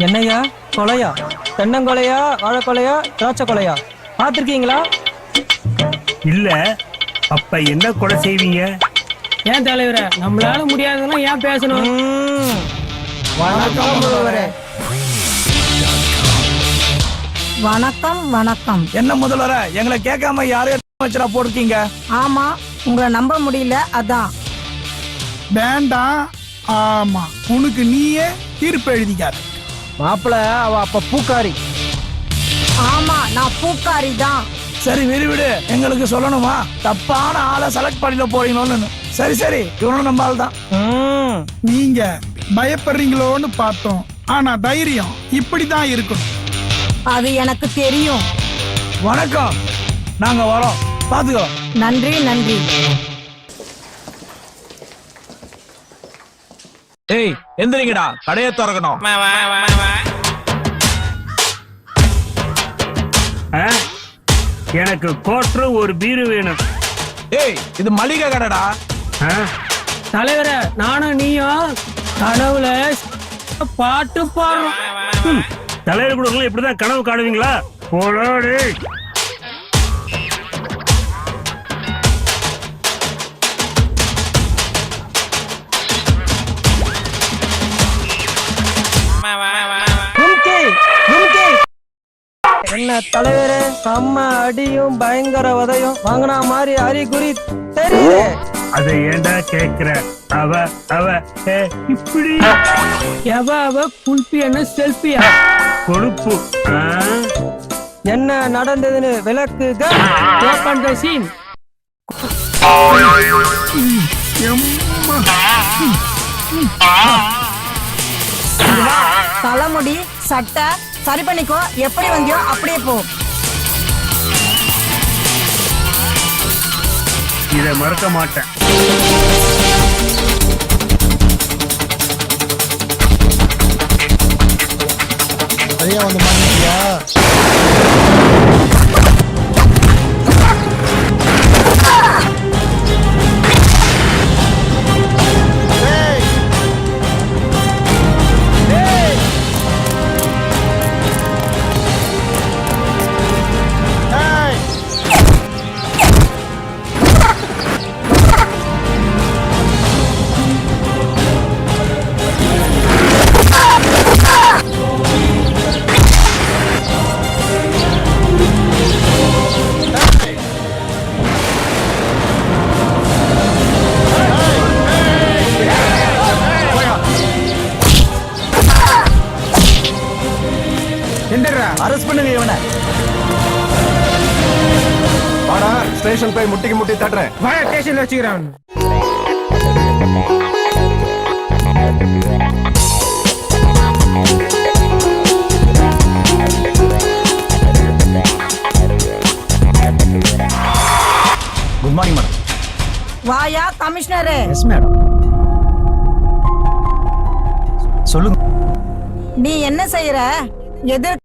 என்னையா கொலையா? தென்னங்கொலையா, வாழைக்கொலையா, திராட்சை கொலையா பார்த்துருக்கீங்களா? இல்ல, அப்ப என்ன கொலை செய்வீங்க? ஏன் தலைவர, நம்மளால முடியாதுன்னா ஏன் பேசணும்? வணக்கம் முதல்வரே. வணக்கம் வணக்கம். என்ன முதல்வர, எங்களை கேட்காம யாரையும் அமைச்சரா போட்டிருக்கீங்க? ஆமா, உங்களை நம்ப முடியல அதான். வேண்டாம். ஆமா, உனக்கு நீயே தீர்ப்பு எழுதிக்காரு. மாப்பிள்ள அவ அப்ப பூக்காரி. ஆமா, நான் பூக்காரி தான். சரி விடு, எங்களுக்கு சொல்லணுமா? தப்பான ஆளை செலக்ட் பண்ணிட போறீங்கன்னு. சரி சரி, இவனும் நம்ம ஆள் தான். நீங்க பயப்படுறீங்களோன்னு பார்த்தோம், ஆனா தைரியம் இப்படிதான் இருக்கணும். அது எனக்கு தெரியும். வணக்கம், நாங்க வரோம், பாத்துக்கோ. நன்றி நன்றி. ஏய் எந்திரிங்கடா, கடையை திறக்கணும். எனக்கு கோட்ரு ஒரு பீரு வேணும். ஏய் இது மளிகை கடைடா. தலைவர, நானும் நீயும் கனவுல பாட்டு பாடுறோம். தலைவர் கூட இப்படிதான் கனவு காணுவீங்களா? போடாடி. என்ன தலைவரே, செம்ம அடியும் பயங்கர உதையும் வாங்கினா மாதிரி அறிகுறி தெரியுது. அதை ஏண்டா கேக்குற? அவ இப்படி எவ குல்பி என்ன செல்பியா? கொழுப்பு. என்ன நடந்ததுன்னு விளக்குக. ஓபன் தி சீன். எம்மா. தலைமுடி சட்டை சரி பண்ணிக்கோ, எப்படி வந்தியோ அப்படியே போ. இதை மறக்க மாட்டேன். சரியா வந்து மாட்டியா? அரெஸ்ட் பண்ணுங்க இவனை. வாடா ஸ்டேஷன் போய் முட்டிக்கு முட்டி தட்டுறேன். வாடா ஸ்டேஷன்ல வச்சுக்கிறேன். Good morning madam. வாயா கமிஷனரு. Yes madam. சொல்லுங்க. நீ என்ன செய்யற? எதிர்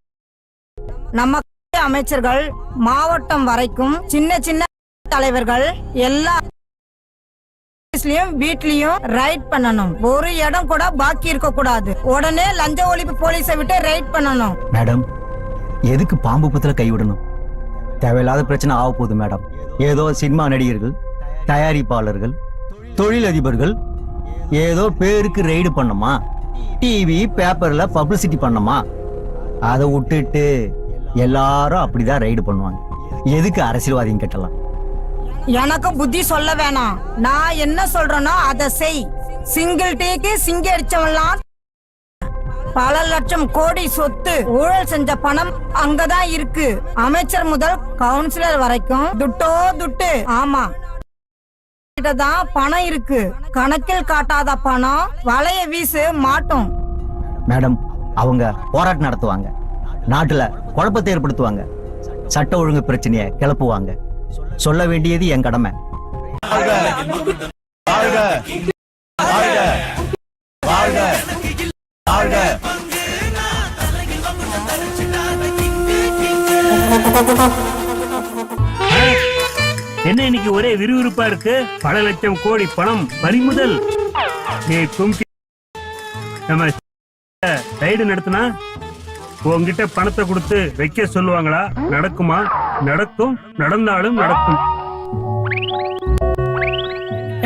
நம்ம அமைச்சர்கள் மாவட்டம் வரைக்கும் சின்ன சின்ன தலைவர்கள் எல்லா வீட்லயும் ரைட் பண்ணணும். ஒரு இடம் கூட பாக்கி இருக்க கூடாது. உடனே லஞ்ச ஒழிப்பு போலீஸை விட்டு ரைட் பண்ணணும். மேடம், எதுக்கு பாம்பு புத்துல கை விடணும்? தேவையில்லாத பிரச்சனை ஆக போகுது மேடம். ஏதோ சினிமா நடிகர்கள், தயாரிப்பாளர்கள், தொழிலதிபர்கள் ஏதோ பேருக்கு ரைடு பண்ணமா, டிவி பேப்பர்ல பப்ளிசிட்டி பண்ணமா, அதை விட்டுட்டு எல்லாரும் அப்படிதான் ரைடு பண்ணுவாங்க. எதுக்கு அரசியல்வாதியும் கட்டலாம்? எனக்கு புத்தி சொல்ல வேணாம். நான் என்ன சொல்றேனோ அதை செய். சிங்கிள் டீக்கு சிங்கி அடிச்சவன்லாம் பல லட்சம் கோடி சொத்து ஊழல் செஞ்ச பணம் அங்கதான் இருக்கு. அமைச்சர் முதல் கவுன்சிலர் வரைக்கும் துட்டோ துட்டு. ஆமா, தான் பணம் இருக்கு. கணக்கில் காட்டாத பணம் வலைய வீசு மாட்டோம். மேடம், அவங்க போராட்டம் நடத்துவாங்க, நாட்டுல குழப்பத்தை ஏற்படுத்துவாங்க, சட்ட ஒழுங்கு பிரச்சனையை கிளப்புவாங்க. சொல்ல வேண்டியது என் கடமை. என்ன இன்னைக்கு ஒரே விறுவிறுப்பா இருக்கு? பல லட்சம் கோடி பணம் பறிமுதல். நம்ம ரைடு நடத்தினா உங்ககிட்ட பணத்தை கொடுத்து வைக்க சொல்லுவாங்களா? நடக்குமா? நடக்கும். நடந்தாலும் நடக்கும்.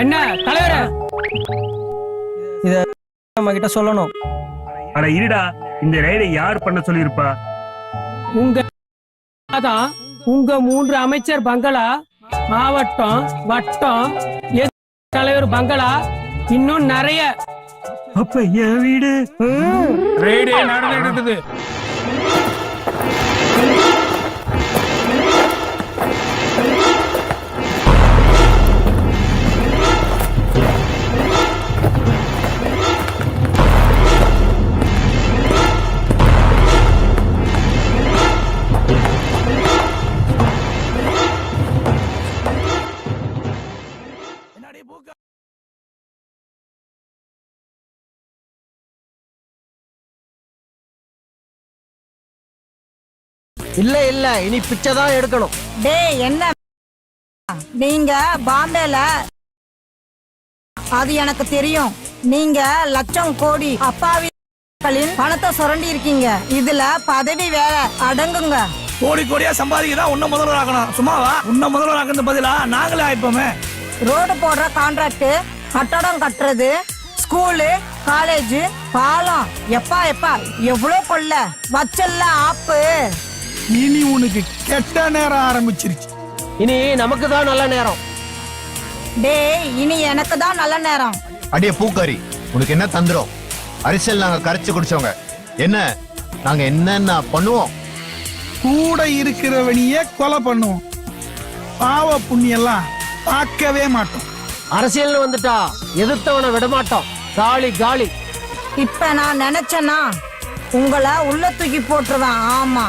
என்ன தலைவரே, இத நம்ம கிட்ட சொல்லணும். அட இருடா, இந்த ரைடை யார் பண்ண சொல்லியிருப்பா? உங்க 3 அமைச்சர் பங்களா, மாவட்டம், வட்டம், தலைவர் பங்களா, இன்னும் நிறைய. அப்ப என் வீடு ரைடே நடந்துட்டு. இல்ல இல்ல, இனி பிச்சை தான் எடுக்கணும். டேய், என்ன நீங்க பாம்பேல, அது எனக்கு தெரியும். நீங்க லட்சம் கோடி அப்பாவிகளின் பணத்தை சுரண்டி இருக்கீங்க. இதுல பதவி வேற அடங்குங்க. கோடி கோடியா சம்பாதிக்கதான் உன்ன முதல்வர் ஆக்கணும். சும்மாவா? உன்ன முதல்வர் ஆக்குறது பதிலா நாங்களே ஆயிப்போமே. ரோடு போடுற கான்ட்ராக்ட், கட்டடம் கட்டுறது, ஸ்கூலு, காலேஜ், பாலம், எப்பா எவ்வளவு கொள்ள வச்சல்ல ஆப்பு. இனி உனக்கு கெட்ட நேரம் ஆரம்பிச்சிருச்சு. இனி நமக்கு தான் நல்ல நேரம். டேய், இனி எனக்கு தான் நல்ல நேரம். அடியே பூக்காரி, உனக்கு என்ன தந்துரும்? அரசியல் நாங்க கரைச்சு குடிச்சவங்க. என்ன நாங்க என்னென்ன பண்ணுவோம்? கூட இருக்கிறவனையே கொலை பண்ணுவோம். பாவ புண்ணியெல்லாம் பார்க்கவே மாட்டோம். அரசியல்னு வந்துட்டா எதிர்த்தவனை விடமாட்டோம். காலி காலி. இப்ப நான் நினைச்சேன்னா உங்களை உள்ள தூக்கி போட்டுருவேன். ஆமா,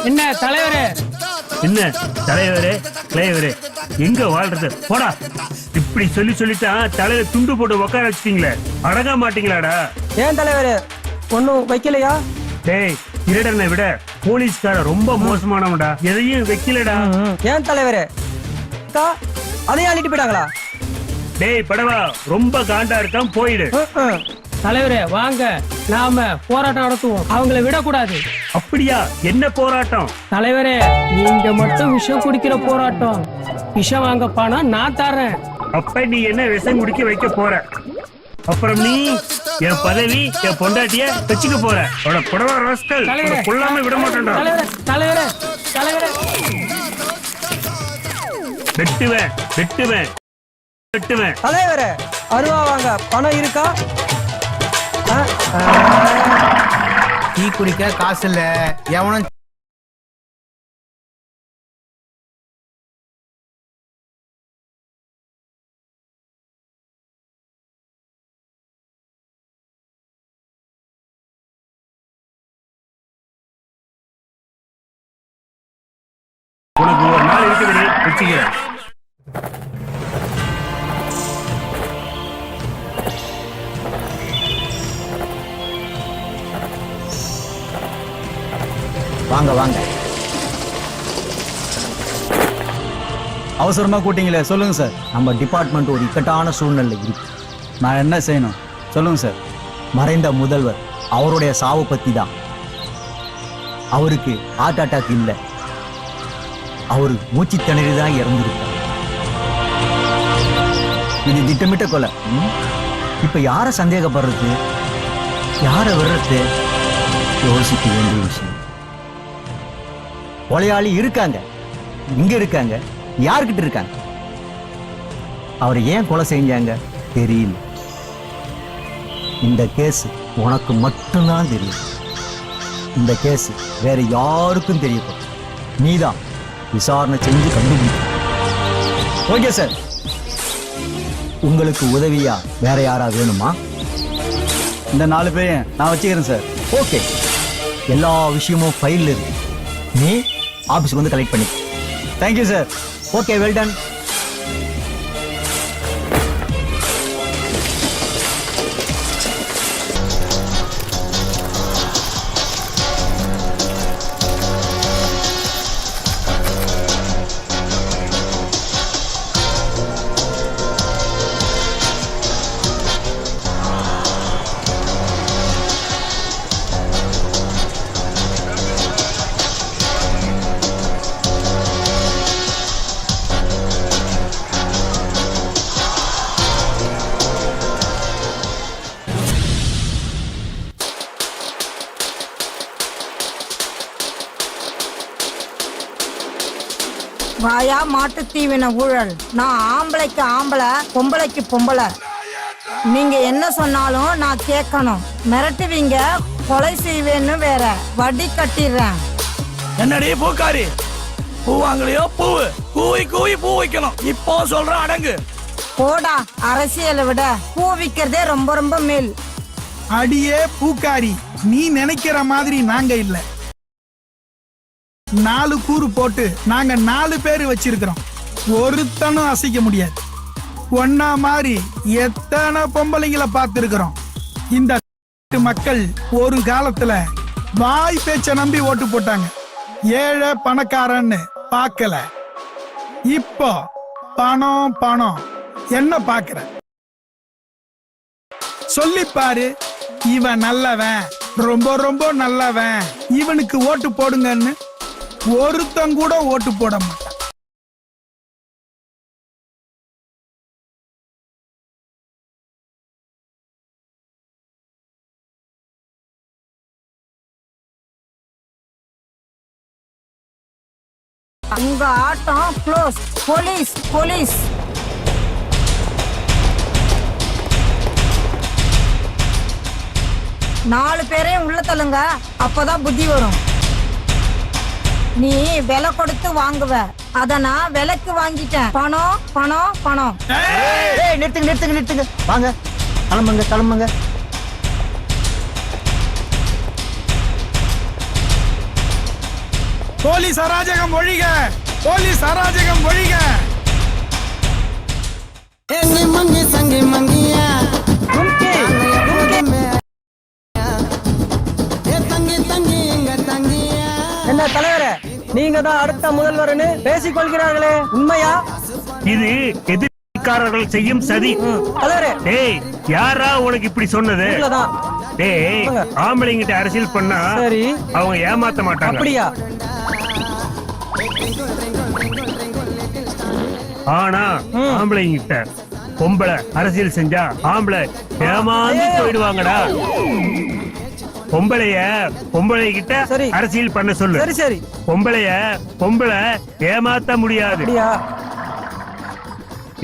என்ன தலைவரே? என்ன தலைவரே கிளைவரே எங்க வாழ்றது? போடா. இப்படி சொல்லித்தான் தலைவர் துண்டு போட்டு உட்கார வச்சிட்டீங்களே, அடங்க மாட்டீங்களாடா? ஏன் தலைவரே ஒன்னும் வைக்கலையா? டேய், திருடனை விட போலீஸ்கார ரொம்ப மோசமானவன்டா, எதையும் வைக்கலடா. ஏன் தலைவரே அதையும் அள்ளிட்டு போயிட்டாங்களா? டேய் படவா, ரொம்ப காண்டா இருக்கான், போயிடு. தலைவரே வாங்க, நாம போராட்டம் நடத்துவோம். அவங்களை விடக்கூடாது. அப்படியா? என்ன போராட்டம்? தலைவரே, நீங்க மட்டும் விஷம் குடிக்கிற போராட்டம். விஷம் வாங்க பணம் நான் தரேன். அப்ப நீ என்ன விஷம் குடிக்க வைக்க போற? அப்புறம் நீ என் பதவி, என் பொண்டாட்டிய வச்சுக்க போற. புடவா ராஸ்கல், கொல்லாம விட மாட்டேன்டா. தலைவரே தலைவரே, வெட்டுவேன் வெட்டுவேன் வெட்டுவேன். தலைவரே அருவா வாங்க பணம் இருக்கா? டீ குடிக்க காசு இல்ல. எவனும் உனக்கு ஒரு நாள் இருக்குது, வச்சுக்கிறேன். வாங்க வாங்க. அவசரமா கூட்டிங்களே, சொல்லுங்க சார். நம்ம டிபார்ட்மெண்ட் ஒரு இக்கட்டான சூழ்நிலை இருக்கு. நான் என்ன செய்யணும் சொல்லுங்க சார். மறைந்த முதல்வர், அவருடைய சாவு பத்தி தான். அவருக்கு ஹார்ட் அட்டாக் இல்லை, அவரு மூச்சு திணறி தான் இறந்துருக்கார். இது திட்டமிட்ட கொலை. இப்ப யார சந்தேகப்படுறது, யார விடுறது, யோசிக்க வேண்டிய விஷயம். கொலையாளி இருக்காங்க, இங்க இருக்காங்க, யார்கிட்ட இருக்காங்க? அவரை ஏன் கொலை செஞ்சாங்க தெரியல. இந்த கேஸ் உனக்கு மட்டும்தான் தெரியும். இந்த கேஸ் வேற யாருக்கும் தெரியப்படும். நீதான் விசாரணை செஞ்சு கண்டுபிடிக்க. Okay sir. உங்களுக்கு உதவியா வேற யாரா வேணுமா? இந்த 4 பேரையும் நான் வச்சுக்கிறேன் சார். ஓகே, எல்லா விஷயமும் ஃபைல்ல இருக்கு. நீ ஆபீஸ்க்கு வந்து கலெக்ட் பண்ணி. Thank you sir. Okay, well done. வாயா மாட்டு தீவின ஊழல். நான் ஆம்பளைக்கு ஆம்பளை, பொம்பளைக்கு பொம்பளை. நீங்க என்ன சொன்னாலும் நான் கேட்கணும். மிரட்டுவீங்க, கொலை செய்வேன்னு வேற. வட்டி கட்டிடுறேன். என்னடி பூக்காரி, பூ வாங்கலையோ பூவு, கூவி கூவி பூ வைக்கணும். இப்போ சொல்ற அடங்கு. போடா, அரசியலை விட பூ விற்கிறதே ரொம்ப ரொம்ப மேல். அடியே பூக்காரி, நீ நினைக்கிற மாதிரி நாங்க இல்ல. 4 கூறு போட்டு நாங்க 4 பேர் வச்சிருக்கிறோம். ஒருத்தனும் அசைக்க முடியாது. ஒன்னா மாதிரி எத்தனை பொம்பளைங்களை பார்த்திருக்கிறோம். இந்த மக்கள் ஒரு காலத்துல வாய் பேச்ச நம்பி ஓட்டு போட்டாங்க. ஏழை பணக்காரன்னு பார்க்கல. இப்போ பணம் பணம் என்ன பார்க்கிற? சொல்லிப்பாரு, இவன் நல்லவன், ரொம்ப ரொம்ப நல்லவன், இவனுக்கு ஓட்டு போடுங்கன்னு. ஒருத்தன் கூட ஓட்டு போட மாட்டான். உங்க ஆட்டம் க்ளோஸ். Police police. நாலு பேரையும் உள்ள தள்ளுங்க, அப்பதான் புத்தி வரும். நீ விலை கொடுத்து வாங்குவ, அத நான் விலைக்கு வாங்கிட்டேன். பணம் பணம் பணம். நிறுத்துங்க நிறுத்துங்க நிறுத்துங்க, வாங்க கிளம்புங்க கிளம்புங்க. போலீஸ் அராஜகம் ஒழிக, போலீஸ் அராஜகம் ஒழிக. என்ன தலைவரே, நீங்க தான் அடுத்த முதல்வர்னு பேசிக் கொள்கிறார்களே, உண்மையா? இது எதிர்காரர்கள் செய்யும் சதி. தலைவரே, டேய், யாரா உனக்கு இப்படி சொன்னது? உங்களதான். டேய், ஆம்பளைங்கிட்ட அரசியல் பண்ணா சரி, அவங்க ஏமாத்த மாட்டாங்க. அப்படியா? ஆனா ஆம்பளைங்கிட்ட பொம்பளை அரசியல் செஞ்சா ஆம்பளை ஏமாந்து போயிடுவாங்கடா. பொம்பளை கிட்ட அரசியல் பண்ண சொல்லு. சரி சரி. பொம்பளை ஏமாத்த முடியாது.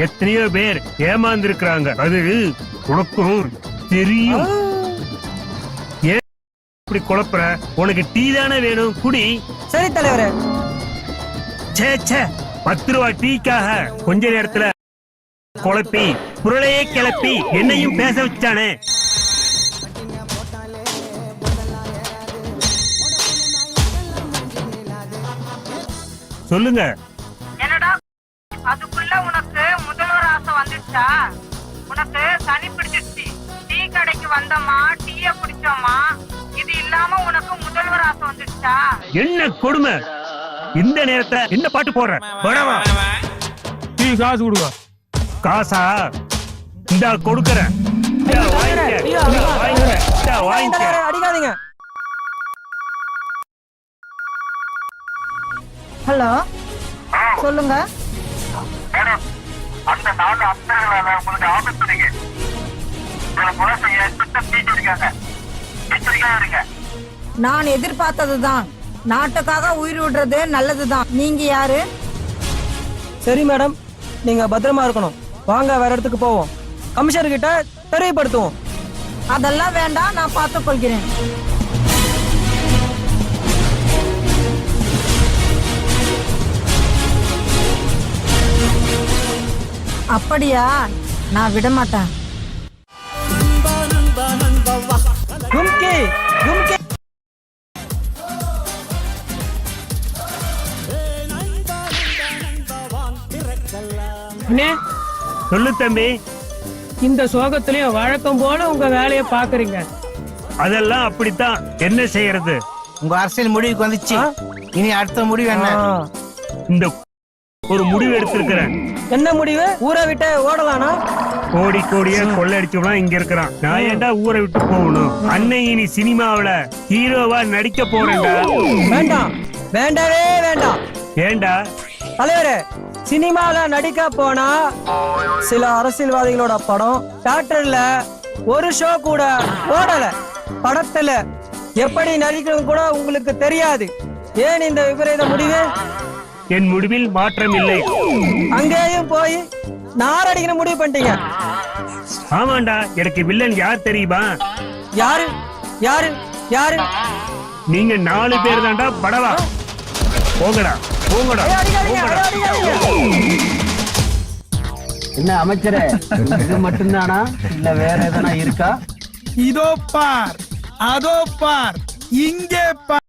எத்தனையோ பேர் ஏமாந்து இருக்கிறாங்க, அது உனக்கும் தெரியும். ஏன் இப்படி குழப்பற? உனக்கு டீ தானே வேணும், குடி. சரி தலைவரே. சே 10 ரூபா டீக்காக கொஞ்ச நேரத்துல குழப்பி புரளையே கிளப்பி என்னையும் பேச வச்சானே. சொல்லுங்க. என்னடா அதுக்குள்ள உனக்கு முதல்வர் ஆசை வந்துச்சா? உனக்கு சனி பிடிச்சிருச்சு. டீ கடைக்கு வந்தோமா, டீய குடிச்சோமா, இது இல்லாம உனக்கு முதல்வர் ஆசை வந்துச்சா? என்ன கொடுமை! இந்த நேரத்துல என்ன பாட்டு போடுற? டீ காசு கொடுங்க. காசா? இந்தா கொடுக்கறேன். அடிக்காதீங்க. ஹலோ, சொல்லுங்க. நான் எதிர்பார்த்ததுதான். நாட்டுக்காக உயிர் விடுறது நல்லதுதான். நீங்க யாரு? சரி மேடம், நீங்க பத்திரமா இருக்கணும். வாங்க வேற இடத்துக்கு போவோம். கமிஷனர் கிட்ட தெரியப்படுத்துவோம். அதெல்லாம் வேண்டாம், நான் பார்த்துக் கொள்கிறேன். அப்படியா? நான் விட மாட்டேன். கும்கி கும்கி. சொல்லு தம்பி. இந்த சோகத்திலயும் வழக்கம் போல உங்க வேலையை பாக்குறீங்க. அதெல்லாம் அப்படித்தான், என்ன செய்யறது? உங்க அரசியல் முடிவுக்கு வந்துச்சு. இனி அடுத்த முடிவு என்ன? இந்த ஒரு முடிவு எடுத்திருக்கிறேன். என்ன முடிவு? ஊரை விட்டு ஓடலானா? கோடி கோடியா கொள்ளடிச்சவனா இங்க இருக்கிறான். நான் ஏன்டா ஊரை விட்டு போகணும்? அன்னை இனி சினிமாவில ஹீரோவா நடிக்க போறேன்டா. வேண்டாம், வேண்டவே வேண்டாம். ஏண்டா தலைவரே, சினிமால நடிக்க போனா சில அரசியல்வாதிகளோட படம் தியேட்டர்ல ஒரு ஷோ கூட ஓடல. படத்துல எப்படி நடிக்கணும் கூட உங்களுக்கு தெரியாது. ஏன் இந்த விபரீத முடிவு? என் முடிவில் மாற்றம் இல்லை. அங்கேயும் போய் நாரடிக்கிற முடிவு பண்ணிட்டீங்க. ஆமாண்டா, எனக்கு வில்லன் யார் தெரியுமா? யாரு யாரு யாரு? நீங்க 4 பேர் தான்டா. படவா, போங்கடா போங்கடா. என்ன அமைச்சரே, இது மட்டும்தானா இல்ல வேற எதனா இருக்கா? இதோ பார், அதோ பார், இங்கே பார்.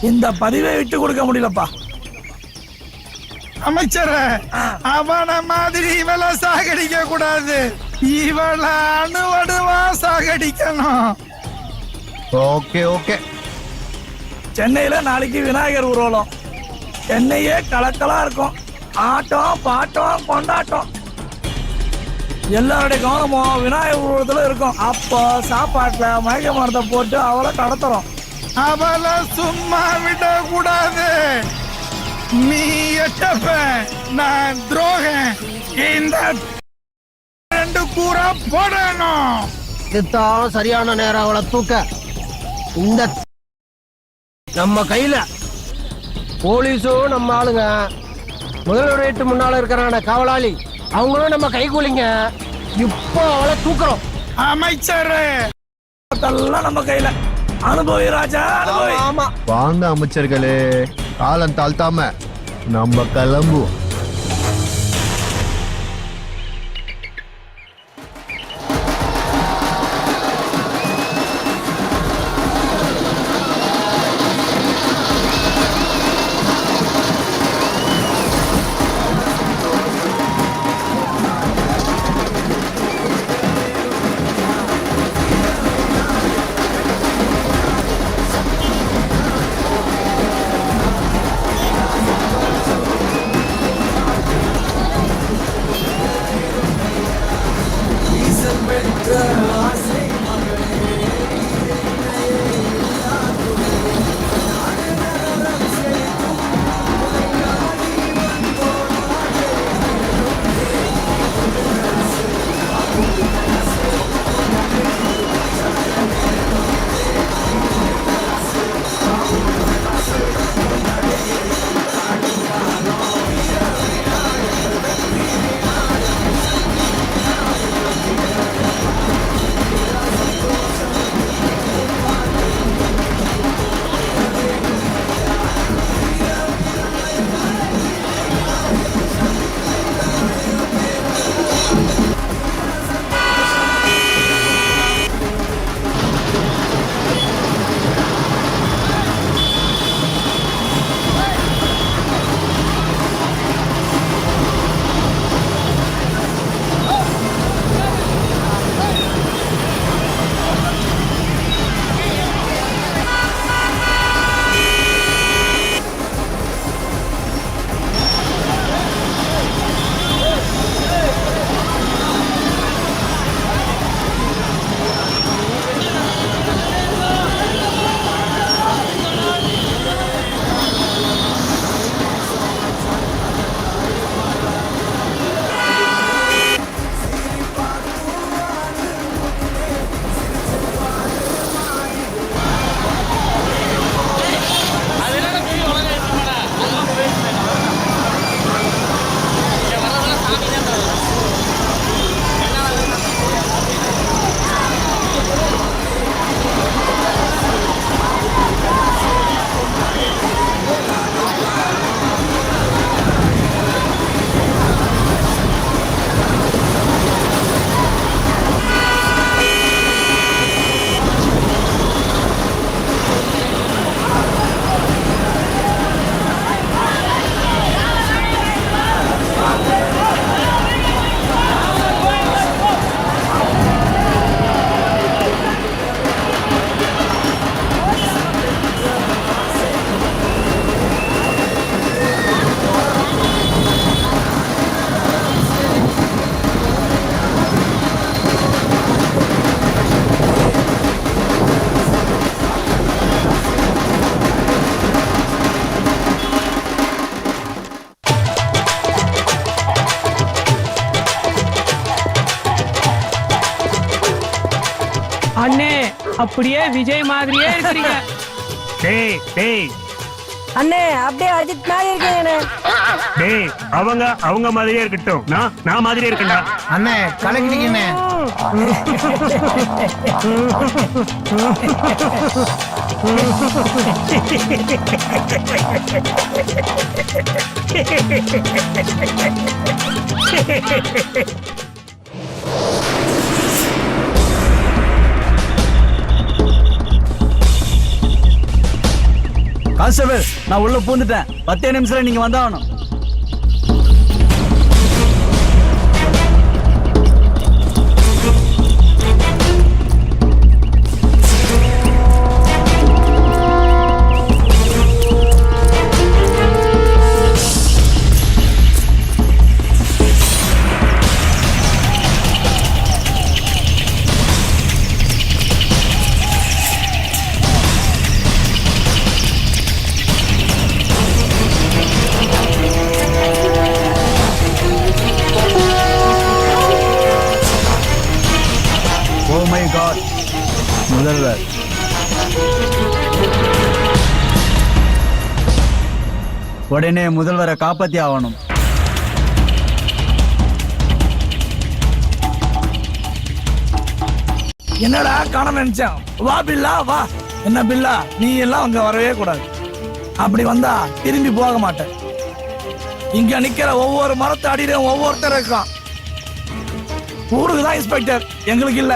இந்த பதிவை விட்டு கொடுக்க முடியலப்பா. அமைச்சர அவன மாதிரி இவள சாகடிக்க கூடாது, இவள அணுவடுவா சாகடிக்கணும். Okay okay. சென்னையில நாளைக்கு விநாயகர் ஊர்வலம். சென்னையே கலக்கலா இருக்கும். ஆட்டம் பாட்டம் கொண்டாட்டம். எல்லாருடைய கவனமும் விநாயகர் ஊர்வலத்துல இருக்கும். அப்போ சாப்பாட்டுல மயக்க மரத்தை போட்டு அவளை கடத்துறோம். அவளை சும்மா விட கூடாது. நீ எட்டப்ப, நான் துரோகன். இந்த 2 கூறா போடணும். இதுதான் சரியான நேரம் அவளை தூக்க. இந்த நம்ம கையில போலீஸும் நம்ம ஆளுங்க, முதல்வர் வீட்டு முன்னால இருக்கிறான காவலாளி அவங்களும் நம்ம கைகூலிங்க. இப்போ அவளை தூக்குறோம். அமைச்சரே, அதெல்லாம் நம்ம கையில. அனுபவி ராஜா, அனுபவி. ஆமா, வாங்க அமைச்சர்களே, காலம் தாழ்த்தாம நம்ம கிளம்புவோம். அண்ணே அப்படியே விஜய் மாதிரியே இருக்கிறீங்க. டேய் டேய் அண்ணே அப்படியே அஜித் மாதிரி இருக்கீங்க. டேய் அவங்க மாதிரியே இருக்கட்டும், நான் மாதிரியே இருக்கேன்டா. அண்ணே கலக்கிட்டீங்கண்ணே. கான்ஸ்டபிள் நான் உள்ள பூந்துட்டேன் 10 நிமிஷத்துல நீங்க வந்தாகணும். ஓ மை காட், முதல்வர். உடனே முதல்வரை காப்பாத்தி ஆகணும். என்னடா காண நினைச்சேன். வா பில்லா வா. என்ன பில்லா, நீ எல்லாம் அங்க வரவே கூடாது. அப்படி வந்தா திரும்பி போக மாட்டேன். இங்க நிக்கிற ஒவ்வொரு மரத்தை அடியிலும் ஒவ்வொருத்தர் இருக்கான். ஊருக்கு தான் இன்ஸ்பெக்டர், எங்களுக்கு இல்ல.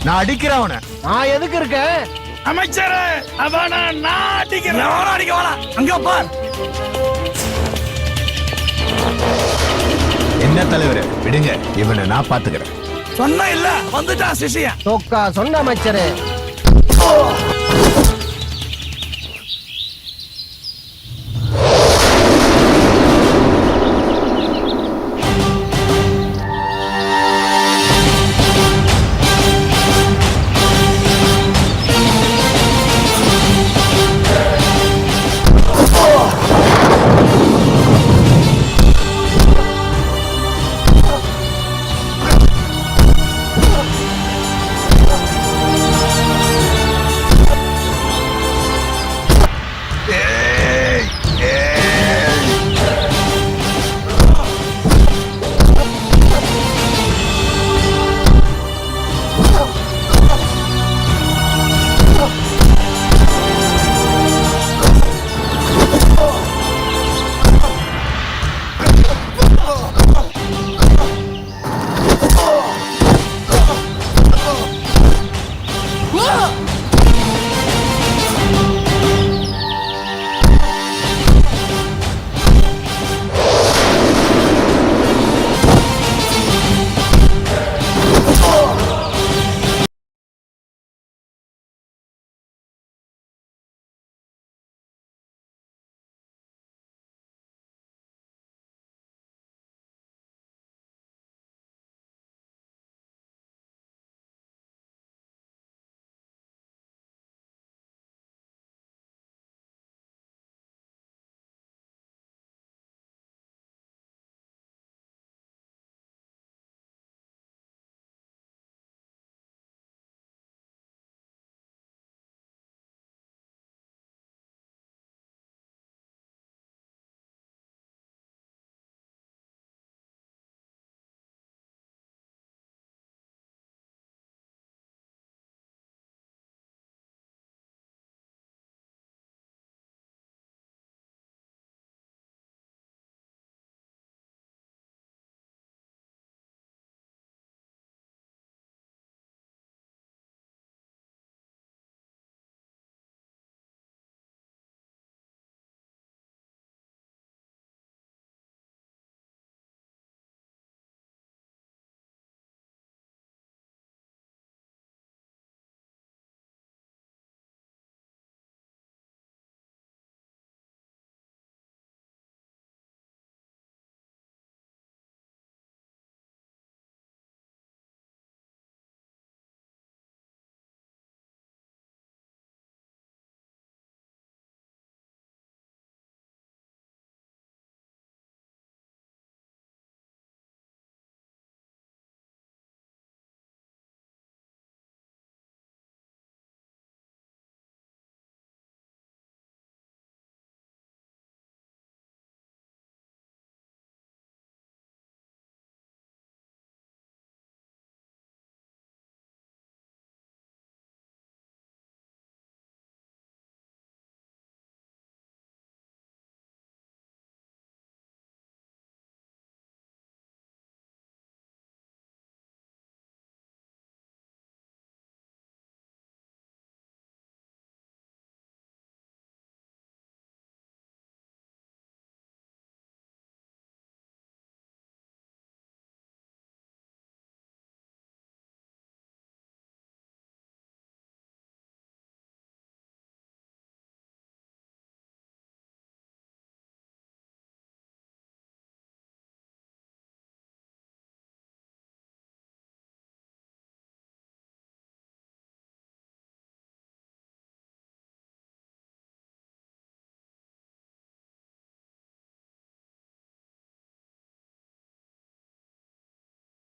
நான் அடிக்கிறவன நான் எதுக்கு இருக்கேன்? அமைச்சரே, அவன நான் அடிக்கிறேன். எவனும் அடிக்க வேணாம். அங்க பார். என்ன தலைவரே, விடுங்க, இவனை நான் பாத்துக்கிறேன். சொன்ன இல்ல, வந்துட்டான் சிஷியன். சொன்ன அமைச்சரே.